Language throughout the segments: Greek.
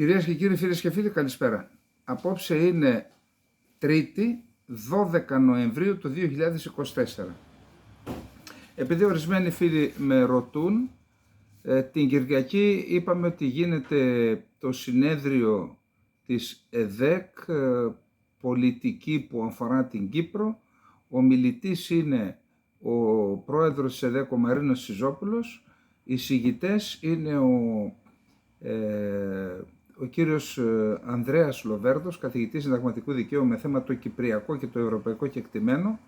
Κυρίες και κύριοι, φίλες και φίλοι, καλησπέρα. Απόψε είναι Τρίτη, 12 Νοεμβρίου του 2024. Επειδή ορισμένοι φίλοι με ρωτούν, την Κυριακή είπαμε ότι γίνεται το συνέδριο της ΕΔΕΚ, πολιτική που αφορά την Κύπρο. Ο μιλητής είναι ο πρόεδρος της ΕΔΕΚ, ο Μαρίνος Σιζόπουλος. Οι συγητές είναι ο κύριος Ανδρέας Λοβέρδος, καθηγητής συνταγματικού δικαίου με θέμα το κυπριακό και το ευρωπαϊκό κεκτημένο,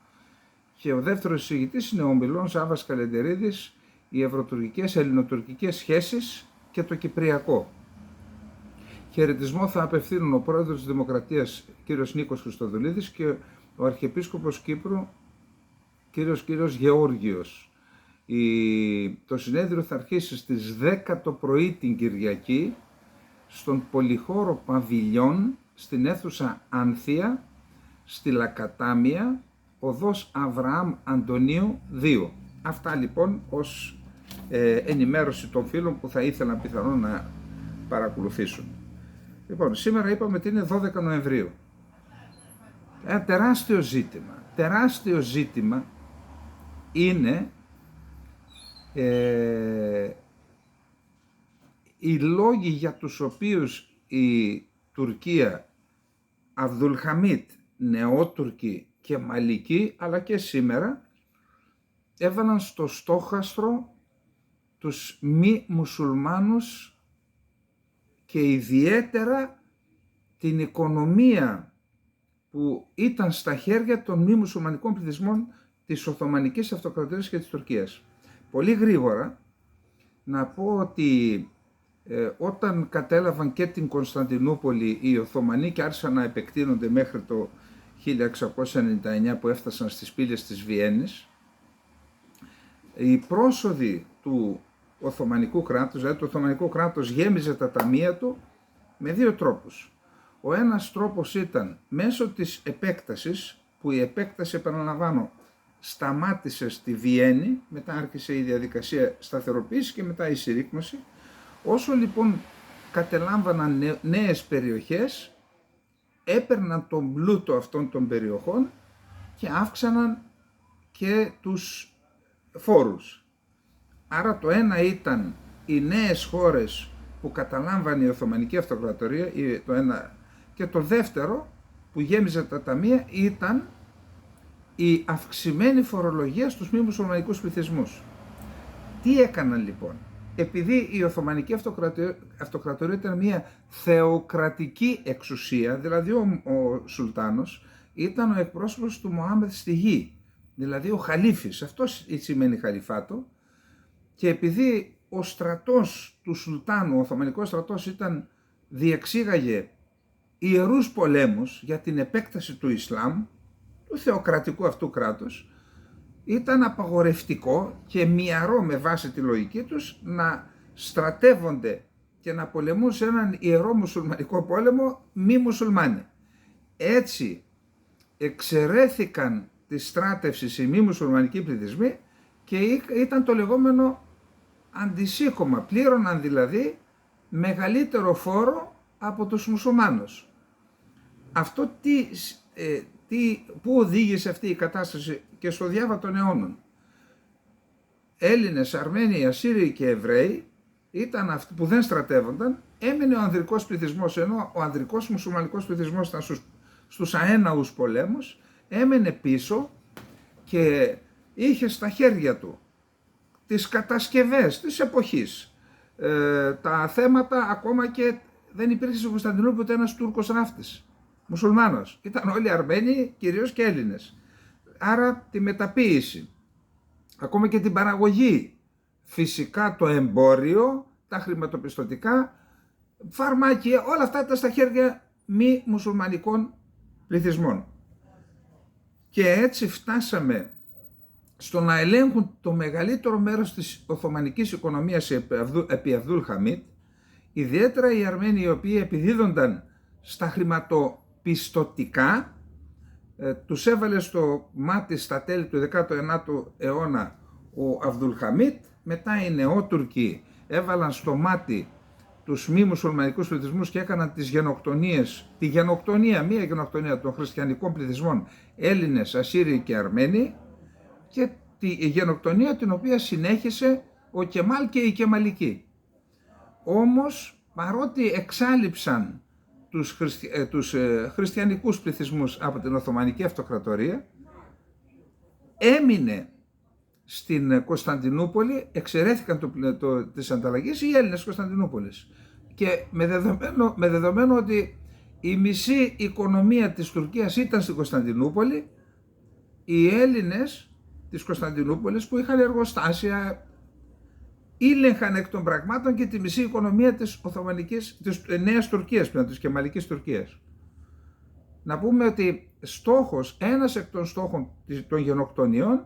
και ο δεύτερος συγητής είναι ο Μιλών Σάββας Καλεντερίδης, οι ευρωτουρκικές, ελληνοτουρκικές σχέσεις και το κυπριακό. Χαιρετισμό θα απευθύνουν ο πρόεδρος της Δημοκρατίας κύριος Νίκος Χριστοδουλίδης και ο Αρχιεπίσκοπος Κύπρου κύριος Γεώργιος. Το συνέδριο θα αρχίσει στις 10 το πρωί την Κυριακή στον πολυχώρο Παβιλιών, στην αίθουσα Άνθια, στη Λακατάμια, οδός Αβραάμ Αντωνίου 2. Αυτά λοιπόν ως ενημέρωση των φίλων που θα ήθελαν πιθανόν να παρακολουθήσουν. Λοιπόν, σήμερα είπαμε ότι είναι 12 Νοεμβρίου. Ένα τεράστιο ζήτημα είναι οι λόγοι για τους οποίους η Τουρκία, Αβδουλχαμίτ, νεότουρκοι και Μαλικοί, αλλά και σήμερα, έβαλαν στο στόχαστρο τους μη μουσουλμάνους και ιδιαίτερα την οικονομία που ήταν στα χέρια των μη μουσουλμανικών πληθυσμών της Οθωμανικής Αυτοκρατορίας και της Τουρκίας. Πολύ γρήγορα να πω ότι όταν κατέλαβαν και την Κωνσταντινούπολη οι Οθωμανοί και άρχισαν να επεκτείνονται μέχρι το 1699 που έφτασαν στις πύλες της Βιέννης, οι πρόσοδοι του Οθωμανικού κράτους, δηλαδή το Οθωμανικό κράτος γέμιζε τα ταμεία του με δύο τρόπους. Ο ένας τρόπος ήταν μέσω της επέκτασης, που η επέκταση, επαναλαμβάνω, σταμάτησε στη Βιέννη, μετά άρχισε η διαδικασία σταθεροποίησης και μετά η συρρίκνωση. Όσο λοιπόν κατελάμβαναν νέες περιοχές, έπαιρναν τον πλούτο αυτών των περιοχών και αύξαναν και τους φόρους. Άρα το ένα ήταν οι νέες χώρες που καταλάμβανε η Οθωμανική Αυτοκρατορία, και το δεύτερο που γέμιζε τα ταμεία ήταν η αυξημένη φορολογία στους μη μουσουλμανικούς πληθυσμούς. Τι έκαναν λοιπόν? Επειδή η Οθωμανική Αυτοκρατορία ήταν μια θεοκρατική εξουσία, δηλαδή ο Σουλτάνος ήταν ο εκπρόσωπος του Μωάμεθ στη γη, δηλαδή ο Χαλίφης, αυτό σημαίνει Χαλιφάτο, και επειδή ο στρατός του Σουλτάνου, ο Οθωμανικός στρατός διεξήγαγε ιερούς πολέμους για την επέκταση του Ισλάμ, του θεοκρατικού αυτού κράτους, ήταν απαγορευτικό και μυαρό με βάση τη λογική τους να στρατεύονται και να πολεμούν σε έναν ιερό μουσουλμανικό πόλεμο μη μουσουλμάνοι. Έτσι εξαιρέθηκαν τη στράτευση οι μη μουσουλμανικοί πληθυσμοί και ήταν το λεγόμενο αντισύκωμα. Πλήρωναν δηλαδή μεγαλύτερο φόρο από τους μουσουλμάνους. Αυτό πού οδήγησε αυτή η κατάσταση? Και στο διάβα των αιώνων. Έλληνες, Αρμένοι, Ασσύριοι και Εβραίοι ήταν αυτοί που δεν στρατεύονταν, έμεινε ο ανδρικός πληθυσμός, ενώ ο ανδρικός μουσουλμανικός πληθυσμός ήταν στους αέναους πολέμους, έμενε πίσω και είχε στα χέρια του τις κατασκευές της εποχής, τα θέματα, ακόμα και δεν υπήρχε στην Κωνσταντινούπολη ούτε ένας Τούρκος ράφτης, μουσουλμάνος. Ήταν όλοι Αρμένοι, κυρίως και Έλληνες. Άρα τη μεταποίηση, ακόμα και την παραγωγή, φυσικά το εμπόριο, τα χρηματοπιστωτικά, φαρμάκια, όλα αυτά ήταν στα χέρια μη μουσουλμανικών πληθυσμών. Και έτσι φτάσαμε στο να ελέγχουν το μεγαλύτερο μέρος της Οθωμανικής οικονομίας επί Αβδουλχαμίτ, ιδιαίτερα οι Αρμένοι, οι οποίοι επιδίδονταν στα χρηματοπιστωτικά. Τους έβαλε στο μάτι στα τέλη του 19ου αιώνα ο Αβδουλχαμίτ, μετά οι νεότουρκοι έβαλαν στο μάτι τους μη μουσουλμανικούς πληθυσμούς και έκαναν τις γενοκτονίες, μία γενοκτονία των χριστιανικών πληθυσμών, Έλληνες, Ασσύριοι και Αρμένοι, και τη γενοκτονία την οποία συνέχισε ο Κεμάλ και οι Κεμαλικοί. Όμως, παρότι εξάλειψαν τους χριστιανικούς πληθυσμούς από την Οθωμανική Αυτοκρατορία, έμεινε στην Κωνσταντινούπολη, εξαιρέθηκαν της ανταλλαγής οι Έλληνες Κωνσταντινούπολης, και με δεδομένο ότι η μισή οικονομία της Τουρκίας ήταν στην Κωνσταντινούπολη, οι Έλληνες της Κωνσταντινούπολης που είχαν εργοστάσια ήλεγχαν εκ των πραγμάτων και τη μισή οικονομία της Οθωμανικής, της Νέας Τουρκίας πλέον, της Κεμαλικής Τουρκίας. Να πούμε ότι ένας εκ των στόχων των γενοκτονιών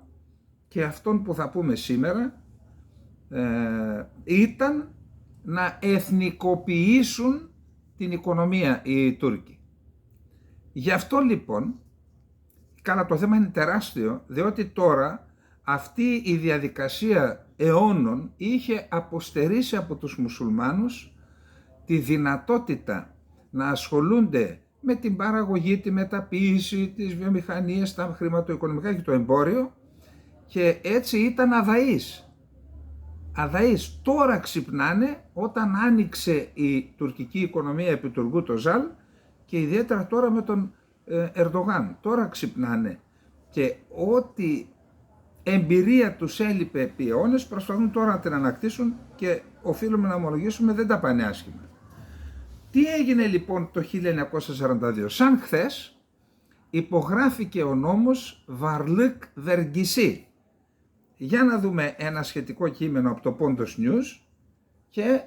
και αυτόν που θα πούμε σήμερα ήταν να εθνικοποιήσουν την οικονομία οι Τούρκοι. Γι' αυτό λοιπόν, καλά, το θέμα είναι τεράστιο, διότι τώρα αυτή η διαδικασία αιώνων είχε αποστερήσει από τους μουσουλμάνους τη δυνατότητα να ασχολούνται με την παραγωγή, τη μεταποίηση, τις βιομηχανίες, τα χρηματοοικονομικά και το εμπόριο, και έτσι ήταν αδαείς. Τώρα ξυπνάνε, όταν άνοιξε η τουρκική οικονομία επί Τουργκούτ Οζάλ και ιδιαίτερα τώρα με τον Ερντογάν. Τώρα ξυπνάνε και ό,τι εμπειρία τους έλειπε επί αιώνες προσπαθούν τώρα να την ανακτήσουν και οφείλουμε να ομολογήσουμε δεν τα πάνε άσχημα. Τι έγινε λοιπόν το 1942? Σαν χθες υπογράφηκε ο νόμος Βαρλίκ-Βεργισί. Για να δούμε ένα σχετικό κείμενο από το Pontos News και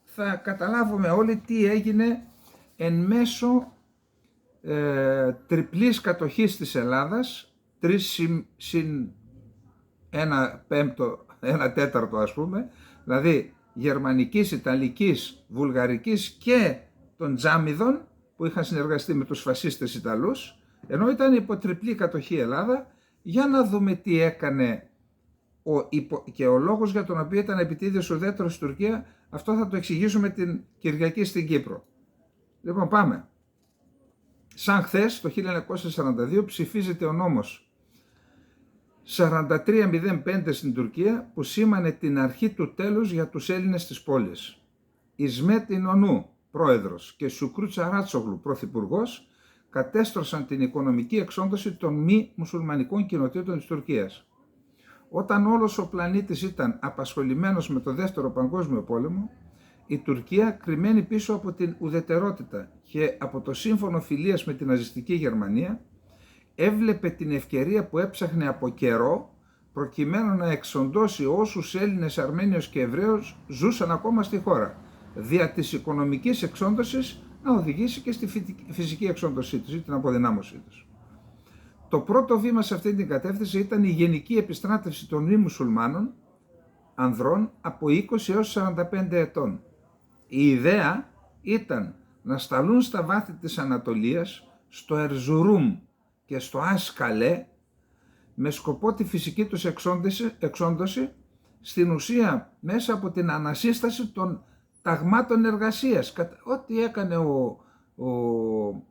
θα καταλάβουμε όλοι τι έγινε εν μέσω τριπλής κατοχής της Ελλάδας, 3 συν 1 τέταρτο ας πούμε, δηλαδή γερμανικής, ιταλικής, βουλγαρικής και των Τζάμιδων που είχαν συνεργαστεί με τους φασίστες Ιταλούς, ενώ ήταν υπό τριπλή κατοχή Ελλάδα. Για να δούμε τι έκανε και ο λόγος για τον οποίο ήταν επιτίδιος ουδέτερος στην Τουρκία. Αυτό θα το εξηγήσουμε την Κυριακή στην Κύπρο. Λοιπόν, πάμε. Σαν χθες το 1942 ψηφίζεται ο νόμος 4305 στην Τουρκία, που σήμανε την αρχή του τέλους για τους Έλληνες της πόλης. Ισμέτ Ινονού, πρόεδρος, και Σουκρού Τσαράτσογλου, πρωθυπουργός, κατέστρωσαν την οικονομική εξόντωση των μη μουσουλμανικών κοινοτήτων της Τουρκίας. Όταν όλος ο πλανήτης ήταν απασχολημένος με το Δεύτερο Παγκόσμιο Πόλεμο, η Τουρκία, κρυμμένη πίσω από την ουδετερότητα και από το σύμφωνο φιλίας με την ναζιστική Γερμανία, έβλεπε την ευκαιρία που έψαχνε από καιρό προκειμένου να εξοντώσει όσους Έλληνες, Αρμένιος και Εβραίους ζούσαν ακόμα στη χώρα, δια της οικονομικής εξόντωσης να οδηγήσει και στη φυσική εξόντωσή τους ή την αποδυνάμωσή τους. Το πρώτο βήμα σε αυτή την κατεύθυνση ήταν η γενική επιστράτευση των μη μουσουλμάνων ανδρών από 20 έως 45 ετών. Η ιδέα ήταν να σταλούν στα βάθη της Ανατολίας, στο Ερζουρούμ και στο Άσκαλε, με σκοπό τη φυσική τους εξόντωση, στην ουσία μέσα από την ανασύσταση των ταγμάτων εργασίας. Ό,τι έκανε ο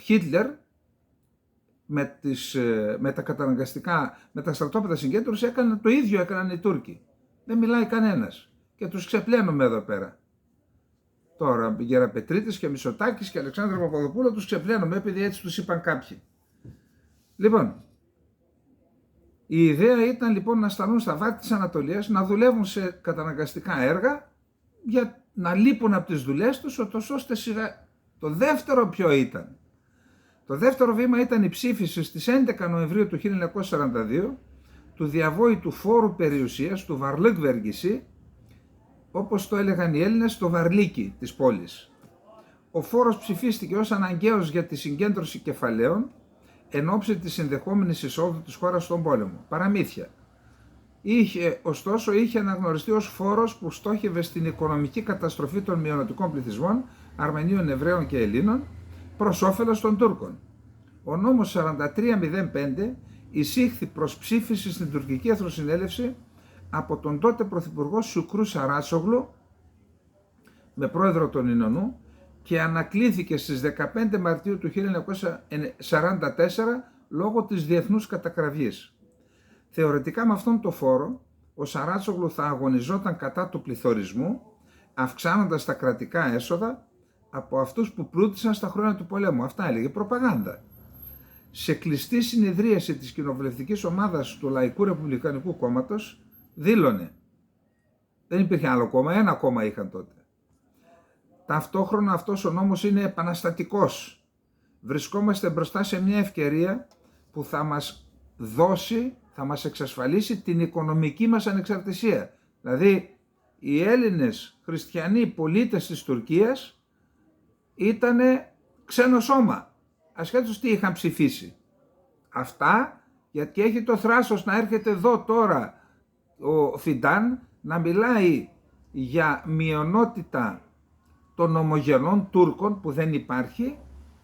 Χίτλερ με τα καταναγκαστικά, με τα στρατόπεδα συγκέντρωση, το ίδιο έκαναν οι Τούρκοι. Δεν μιλάει κανένας και τους ξεπλένουμε εδώ πέρα. Τώρα Γεραπετρίτης και Μητσοτάκης και Αλεξάνδρα Παπαδοπούλου τους ξεπλένουμε επειδή έτσι τους είπαν κάποιοι. Λοιπόν, η ιδέα ήταν λοιπόν να σταλούν στα βάθη της Ανατολίας, να δουλεύουν σε καταναγκαστικά έργα για να λείπουν από τις δουλειές τους, ώστε το δεύτερο ποιο ήταν? Το δεύτερο βήμα ήταν η ψήφιση στις 11 Νοεμβρίου του 1942 του διαβόητου φόρου περιουσίας, του Βαρλίκ-Βεργισί, όπως το έλεγαν οι Έλληνες, το Βαρλίκι της πόλης. Ο φόρος ψηφίστηκε ως αναγκαίος για τη συγκέντρωση κεφαλαίων εν ώψη της ενδεχόμενης εισόδου της χώρας στον πόλεμο. Παραμύθια. Ωστόσο, είχε αναγνωριστεί ως φόρος που στόχευε στην οικονομική καταστροφή των μειονοτικών πληθυσμών, Αρμενίων, Εβραίων και Ελλήνων, προς όφελος των Τούρκων. Ο νόμος 4305 εισήχθη προς ψήφιση στην τουρκική Εθνοσυνέλευση από τον τότε πρωθυπουργό Σουκρού Τσαράτσογλου με πρόεδρο τον Ινωνού και ανακλήθηκε στις 15 Μαρτίου του 1944 λόγω της διεθνούς κατακραυγής. Θεωρητικά με αυτόν τον φόρο ο Σαράτσογλου θα αγωνιζόταν κατά του πληθωρισμού, αυξάνοντας τα κρατικά έσοδα από αυτούς που πλούτησαν στα χρόνια του πολέμου. Αυτά έλεγε προπαγάνδα. Σε κλειστή συνεδρίαση της κοινοβουλευτικής ομάδας του Λαϊκού Ρεπουμπλικανικού Κόμματος δήλωνε, δεν υπήρχε άλλο κόμμα, ένα κόμμα είχαν τότε. Ταυτόχρονα αυτός ο νόμος είναι επαναστατικός. Βρισκόμαστε μπροστά σε μια ευκαιρία που θα μας δώσει, θα μας εξασφαλίσει την οικονομική μας ανεξαρτησία. Δηλαδή, οι Έλληνες χριστιανοί πολίτες της Τουρκίας ήταν ξένο σώμα, ασχέτως τι είχαν ψηφίσει. Αυτά, γιατί έχει το θράσος να έρχεται εδώ τώρα ο Φιντάν να μιλάει για μειονότητα των ομογενών Τούρκων που δεν υπάρχει,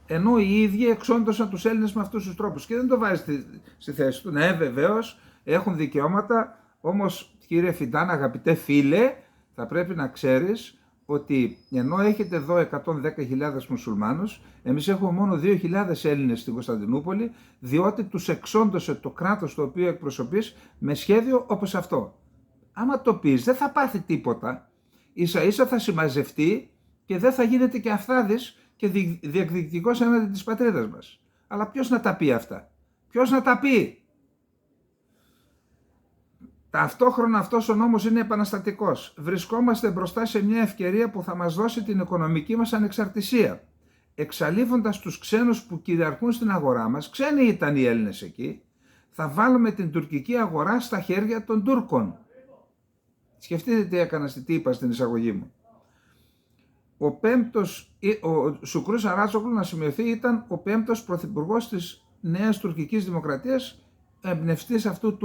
ενώ οι ίδιοι εξόντωσαν τους Έλληνες με αυτούς τους τρόπους και δεν το βάζει στη θέση του. Ναι, βεβαίως έχουν δικαιώματα, όμως κύριε Φιντάν, αγαπητέ φίλε, θα πρέπει να ξέρεις ότι ενώ έχετε εδώ 110.000 μουσουλμάνους, εμείς έχουμε μόνο 2.000 Έλληνες στην Κωνσταντινούπολη, διότι τους εξόντωσε το κράτος το οποίο εκπροσωπείς με σχέδιο όπως αυτό. Άμα το πεις δεν θα πάθει τίποτα, ίσα ίσα θα συμμαζευτεί και δεν θα γίνεται και αυθάδης και διεκδικητικός έναντι της πατρίδας μας. Αλλά ποιος να τα πει αυτά, ποιος να τα πει? Ταυτόχρονα αυτός ο νόμος είναι επαναστατικός. Βρισκόμαστε μπροστά σε μια ευκαιρία που θα μας δώσει την οικονομική μας ανεξαρτησία. Εξαλείφοντας τους ξένους που κυριαρχούν στην αγορά μας, ξένοι ήταν οι Έλληνες εκεί, θα βάλουμε την τουρκική αγορά στα χέρια των Τούρκων. Σκεφτείτε τι έκανα, τι είπα στην εισαγωγή μου. Ο Σουκρού Σαράτσογλου, να σημειωθεί, ήταν ο 5ος πρωθυπουργός της νέας τουρκικής δημοκρατίας, εμπνευστής αυτού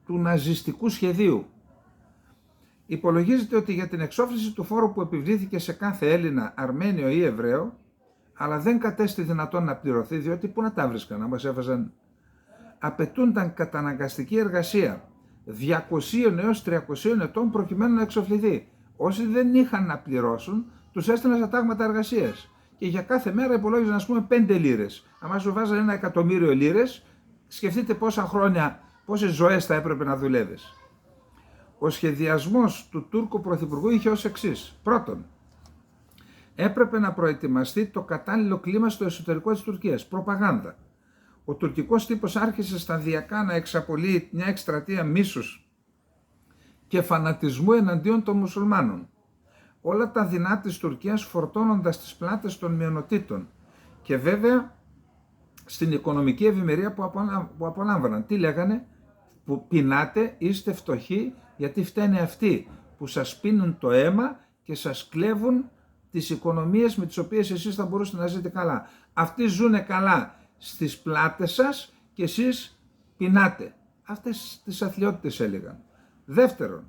του ναζιστικού σχεδίου. Υπολογίζεται ότι για την εξόφληση του φόρου που επιβλήθηκε σε κάθε Έλληνα, Αρμένιο ή Εβραίο, αλλά δεν κατέστη δυνατόν να πληρωθεί, διότι πού να τα βρίσκαν, να μας έβαζαν, απαιτούνταν καταναγκαστική εργασία 200 έως 300 ετών προκειμένου να εξοφληθεί. Όσοι δεν είχαν να πληρώσουν, τους έστελναν στα τάγματα εργασίας και για κάθε μέρα υπολόγιζαν, ας πούμε, 5 λίρες. Αν σου βάζανε 1.000.000 λίρες, σκεφτείτε πόσα χρόνια, πόσες ζωές θα έπρεπε να δουλεύεις. Ο σχεδιασμός του Τούρκου Πρωθυπουργού είχε ως εξής. Πρώτον, έπρεπε να προετοιμαστεί το κατάλληλο κλίμα στο εσωτερικό της Τουρκίας. Προπαγάνδα. Ο τουρκικός τύπος άρχισε σταδιακά να εξαπολύει μια εκστρατεία μίσους και φανατισμού εναντίον των μουσουλμάνων. Όλα τα δεινά της Τουρκίας φορτώνοντας τις πλάτες των μειονοτήτων και βέβαια στην οικονομική ευημερία που απολάμβαναν. Τι λέγανε? Που πεινάτε, είστε φτωχοί, γιατί φταίνε αυτοί που σας πίνουν το αίμα και σας κλέβουν τις οικονομίες με τις οποίες εσείς θα μπορούσατε να ζείτε καλά. Αυτοί ζουνε καλά στις πλάτες σας και εσείς πεινάτε. Αυτές τις αθλιότητες έλεγαν. Δεύτερον,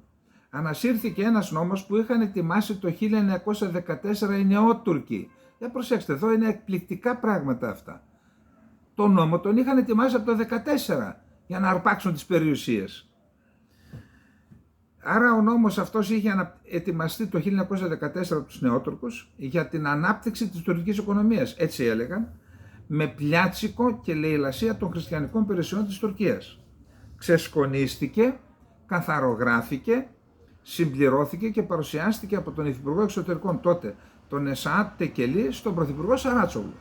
ανασύρθηκε ένας νόμος που είχαν ετοιμάσει το 1914 οι νεότουρκοι. Για προσέξτε, εδώ είναι εκπληκτικά πράγματα αυτά. Το νόμο τον είχαν ετοιμάσει από το 1914 για να αρπάξουν τις περιουσίες. Άρα ο νόμος αυτός είχε ετοιμαστεί το 1914 από τους νεότουρκους για την ανάπτυξη της τουρκικής οικονομίας, έτσι έλεγαν, με πλιάτσικο και λαιλασία των χριστιανικών περιουσιών της Τουρκίας. Ξεσκονίστηκε, καθαρογράφηκε, συμπληρώθηκε και παρουσιάστηκε από τον Υφυπουργό Εξωτερικών τότε, τον Εσαάτ Τεκελή, στον Πρωθυπουργό Σαράτσογλου.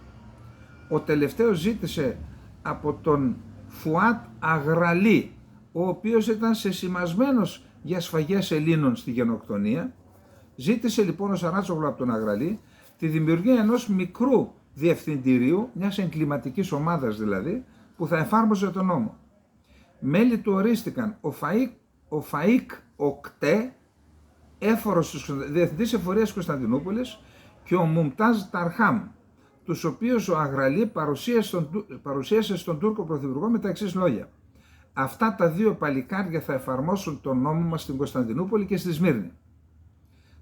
Ο τελευταίος ζήτησε από τον Φουάτ Αγραλή, ο οποίος ήταν σεσημασμένος για σφαγές Ελλήνων στη γενοκτονία. Ζήτησε λοιπόν ο Σαράτσογλου από τον Αγραλή τη δημιουργία ενός μικρού διευθυντηρίου, μιας εγκληματικής ομάδας δηλαδή, που θα εφάρμοζε τον νόμο. Μέλη του ορίστηκαν ο Φαΐκ Οκτέ, έφορος διευθυντής εφορίας Κωνσταντινούπολης, και ο Μουμτάζ Ταρχάμ, τους οποίους ο Αγραλή παρουσίασε στον Τούρκο Πρωθυπουργό με τα εξής λόγια. Αυτά τα δύο παλικάρια θα εφαρμόσουν τον νόμο μας στην Κωνσταντινούπολη και στη Σμύρνη.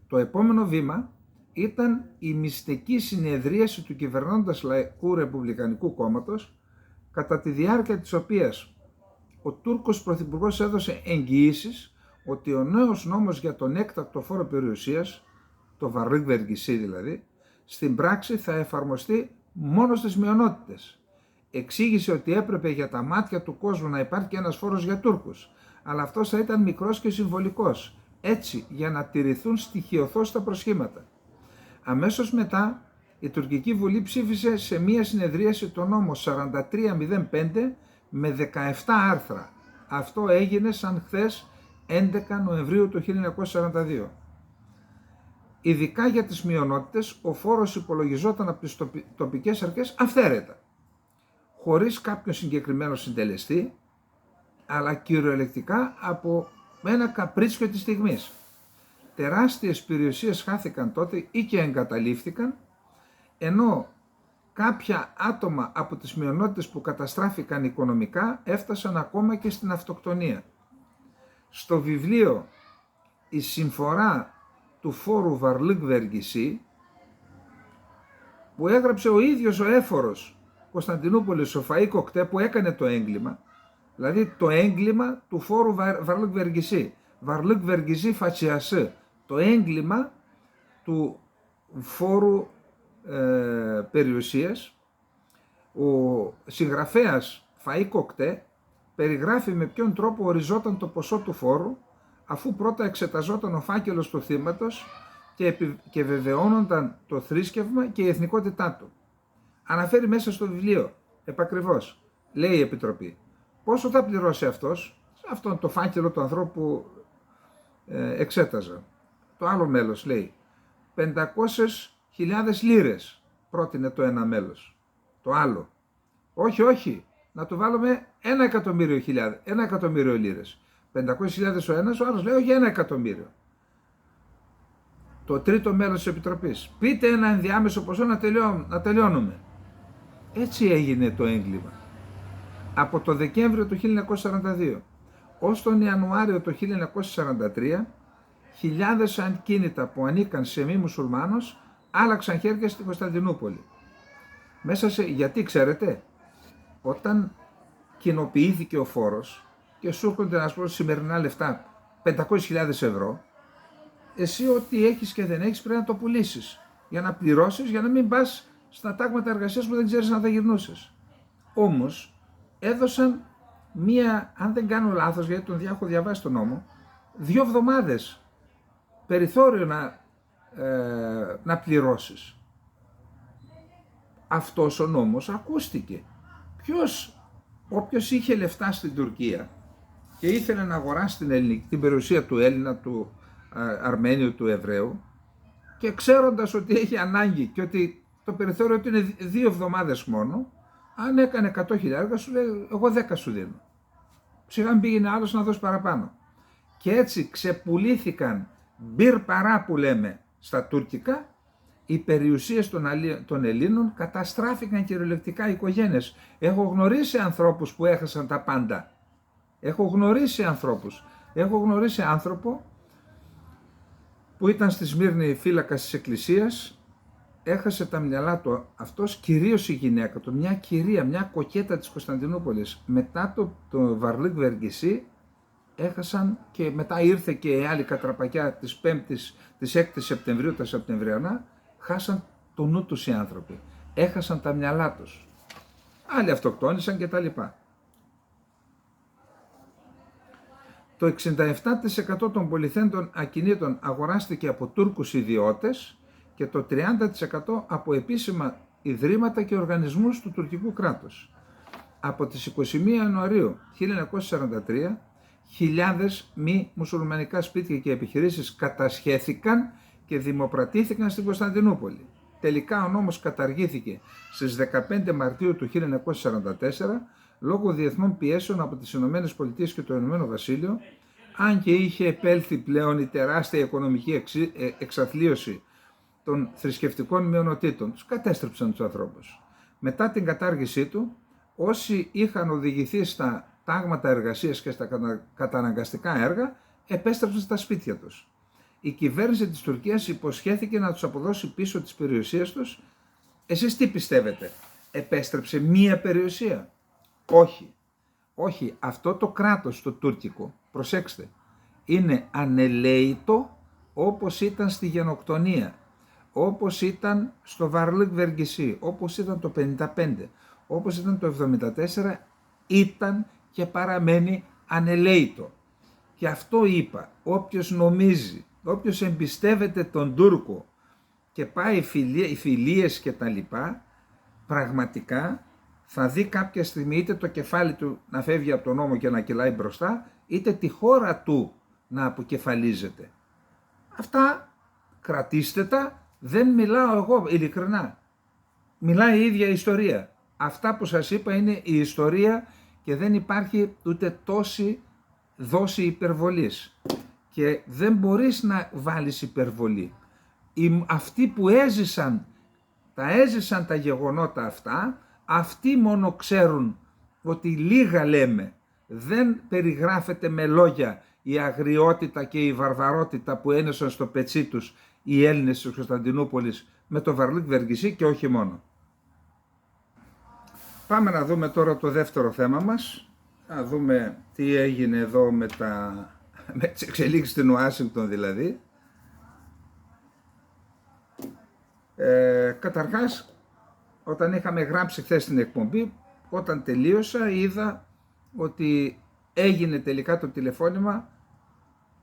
Το επόμενο βήμα ήταν η μυστική συνεδρίαση του κυβερνώντας Λαϊκού Ρεπουμπλικανικού Κόμματος, κατά τη διάρκεια της οποίας ο Τούρκος Πρωθυπουργός έδωσε εγγυήσεις ότι ο νέος νόμος για τον έκτακτο φόρο περιουσίας το Βαρλίκ Βεργισί δηλαδή, στην πράξη θα εφαρμοστεί μόνο στις μειονότητες. Εξήγησε ότι έπρεπε για τα μάτια του κόσμου να υπάρχει και ένας φόρος για Τούρκους, αλλά αυτός θα ήταν μικρός και συμβολικός, έτσι για να τηρηθούν στοιχειωθώς τα προσχήματα. Αμέσως μετά, η Τουρκική Βουλή ψήφισε σε μία συνεδρίαση το νόμο 4305 με 17 άρθρα. Αυτό έγινε σαν χθες 11 Νοεμβρίου του 1942. Ειδικά για τις μειονότητες, ο φόρος υπολογιζόταν από τις τοπικές αρχές αυθαίρετα, χωρίς κάποιο συγκεκριμένο συντελεστή, αλλά κυριολεκτικά από ένα καπρίτσιο της στιγμής. Τεράστιες περιουσίες χάθηκαν τότε ή και εγκαταλείφθηκαν, ενώ κάποια άτομα από τις μειονότητες που καταστράφηκαν οικονομικά έφτασαν ακόμα και στην αυτοκτονία. Στο βιβλίο «Η συμφορά του φόρου Βαρλίκ Βεργισί», που έγραψε ο ίδιος ο έφορος Κωνσταντινούπολης, ο Φαΐ Κοκτέ, που έκανε το έγκλημα, δηλαδή το έγκλημα του φόρου Βαρλίκ Βεργισί, Βαρλίκ Βεργισί Φατσιασί, το έγκλημα του φόρου περιουσίας. Ο συγγραφέας Φαΐ Κοκτέ περιγράφει με ποιον τρόπο οριζόταν το ποσό του φόρου, αφού πρώτα εξεταζόταν ο φάκελος του θύματος και βεβαιώνονταν το θρήσκευμα και η εθνικότητά του. Αναφέρει μέσα στο βιβλίο, επακριβώς, λέει η Επιτροπή, πόσο θα πληρώσει αυτός, αυτόν το φάκελο του ανθρώπου που εξέταζα. Το άλλο μέλος λέει, 500.000 λίρες πρότεινε το ένα μέλος. Το άλλο, όχι, να του βάλουμε 1.000.000 λίρες. 500.000 ο ένας, ο άλλος λέει όχι 1.000.000. Το τρίτο μέλος της Επιτροπής, πείτε ένα ενδιάμεσο ποσό να τελειώνουμε. Έτσι έγινε το έγκλημα. Από το Δεκέμβριο του 1942 ως τον Ιανουάριο του 1943, χιλιάδες ακίνητα που ανήκαν σε μη μουσουλμάνους άλλαξαν χέρια στην Κωνσταντινούπολη. Γιατί ξέρετε, όταν κοινοποιήθηκε ο φόρος και σου έρχονται να πω σημερινά λεφτά 500.000 ευρώ, εσύ ό,τι έχεις και δεν έχεις πρέπει να το πουλήσεις για να πληρώσεις, για να μην πας στα τάγματα εργασίας που δεν ξέρεις να τα γυρνούσεις. Όμως έδωσαν αν δεν κάνω λάθος, γιατί τον έχω διαβάσει τον νόμο, 2 εβδομάδες περιθώριο να πληρώσεις. Αυτός ο νόμος ακούστηκε. Όποιος είχε λεφτά στην Τουρκία και ήθελε να αγοράσει την περιουσία του Έλληνα, του Αρμένιου, του Εβραίου, και ξέροντας ότι έχει ανάγκη και ότι το περιθώριο του είναι 2 εβδομάδες μόνο, αν έκανε 100.000 σου λέει εγώ 10 σου δίνω. Σιγά μην πήγαινε άλλος να δώσει παραπάνω. Και έτσι ξεπουλήθηκαν μπυρ παρά που λέμε στα τουρκικά, οι περιουσίες των Ελλήνων καταστράφηκαν κυριολεκτικά οι οικογένειες. Έχω γνωρίσει ανθρώπους που έχασαν τα πάντα. Έχω γνωρίσει άνθρωπο που ήταν στη Σμύρνη φύλακας της εκκλησίας, έχασε τα μυαλά του αυτός, κυρίως η γυναίκα του, μια κυρία, μια κοκέτα της Κωνσταντινούπολης. Μετά το Βαρλίκ Βεργισί έχασαν, και μετά ήρθε και η άλλη κατραπακιά της 5ης, της 6ης Σεπτεμβρίου, τα Σεπτεμβριανά, χάσαν το νου τους οι άνθρωποι, έχασαν τα μυαλά τους. Άλλοι αυτοκτόνησαν κτλ. Το 67% των πολυθέντων ακινήτων αγοράστηκε από Τούρκους ιδιώτες και το 30% από επίσημα ιδρύματα και οργανισμούς του τουρκικού κράτους. Από τις 21 Ιανουαρίου 1943, χιλιάδες μη μουσουλμανικά σπίτια και επιχειρήσεις κατασχέθηκαν και δημοπρατήθηκαν στην Κωνσταντινούπολη. Τελικά ο νόμος καταργήθηκε στις 15 Μαρτίου του 1944 λόγω διεθνών πιέσεων από τις ΗΠΑ και το Ηνωμένο Βασίλειο, αν και είχε επέλθει πλέον η τεράστια οικονομική εξαθλίωση των θρησκευτικών μειονοτήτων. Τους κατέστρεψαν τους ανθρώπους. Μετά την κατάργησή του, όσοι είχαν οδηγηθεί στα τάγματα εργασίας και στα καταναγκαστικά έργα, επέστρεψαν στα σπίτια τους. Η κυβέρνηση της Τουρκίας υποσχέθηκε να τους αποδώσει πίσω τις περιουσίες τους. Εσείς τι πιστεύετε, επέστρεψε μία περιουσία? Όχι, αυτό το κράτος, το τουρκικό, προσέξτε, είναι ανελαίητο όπως ήταν στη γενοκτονία, όπως ήταν στο Βαρλίκ Βεργισί, όπως ήταν το 1955, όπως ήταν το 1974, ήταν και παραμένει ανελαίητο. Και αυτό είπα, όποιος νομίζει, όποιος εμπιστεύεται τον Τούρκο και πάει φιλίες και τα λοιπά, πραγματικά θα δει κάποια στιγμή είτε το κεφάλι του να φεύγει από τον νόμο και να κυλάει μπροστά, είτε τη χώρα του να αποκεφαλίζεται. Αυτά κρατήστε τα, δεν μιλάω εγώ ειλικρινά. Μιλάει η ίδια η ιστορία. Αυτά που σας είπα είναι η ιστορία και δεν υπάρχει ούτε τόση δόση υπερβολής. Και δεν μπορείς να βάλεις υπερβολή. Αυτοί που έζησαν τα γεγονότα αυτά, αυτοί μόνο ξέρουν ότι λίγα λέμε. Δεν περιγράφεται με λόγια η αγριότητα και η βαρβαρότητα που ένεσαν στο πετσί τους οι Έλληνες της Κωνσταντινούπολης με το Βαρλίκ Βεργισί και όχι μόνο. Πάμε να δούμε τώρα το δεύτερο θέμα μας, να δούμε τι έγινε εδώ με τις εξελίξεις στην Ουάσιγκτον δηλαδή. Καταρχάς, όταν είχαμε γράψει χθες την εκπομπή, όταν τελείωσα είδα ότι έγινε τελικά το τηλεφώνημα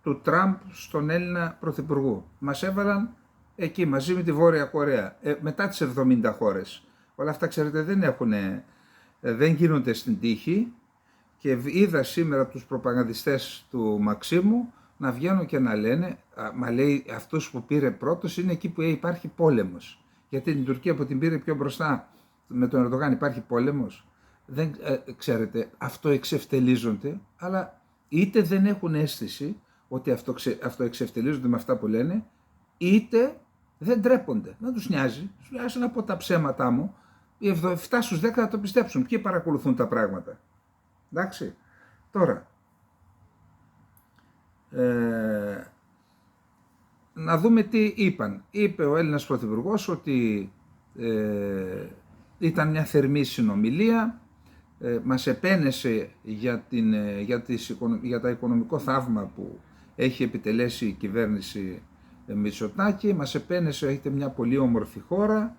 του Τραμπ στον Έλληνα Πρωθυπουργό. Μας έβαλαν εκεί μαζί με τη Βόρεια Κορέα, μετά τις 70 χώρες. Όλα αυτά ξέρετε δεν γίνονται στην τύχη και είδα σήμερα τους προπαγανδιστές του Μαξίμου να βγαίνουν και να λένε, μα λέει αυτός που πήρε πρώτος είναι εκεί που υπάρχει πόλεμος. Γιατί την Τουρκία που την πήρε πιο μπροστά με τον Ερντογάν υπάρχει πόλεμος. Δεν ξέρετε, αυτό εξευτελίζονται, αλλά είτε δεν έχουν αίσθηση ότι αυτό εξευτελίζονται με αυτά που λένε, είτε δεν τρέπονται. Να τους νοιάζει, τους νοιάζει να πω τα ψέματά μου, οι 7 στους 10 θα το πιστέψουν. Ποιοι παρακολουθούν τα πράγματα. Εντάξει, τώρα, να δούμε τι είπαν. Είπε ο Έλληνας Πρωθυπουργός ότι ήταν μια θερμή συνομιλία, μας επένεσε για τα οικονομικό θαύμα που έχει επιτελέσει η κυβέρνηση Μητσοτάκη, μας επένεσε, έχετε μια πολύ όμορφη χώρα.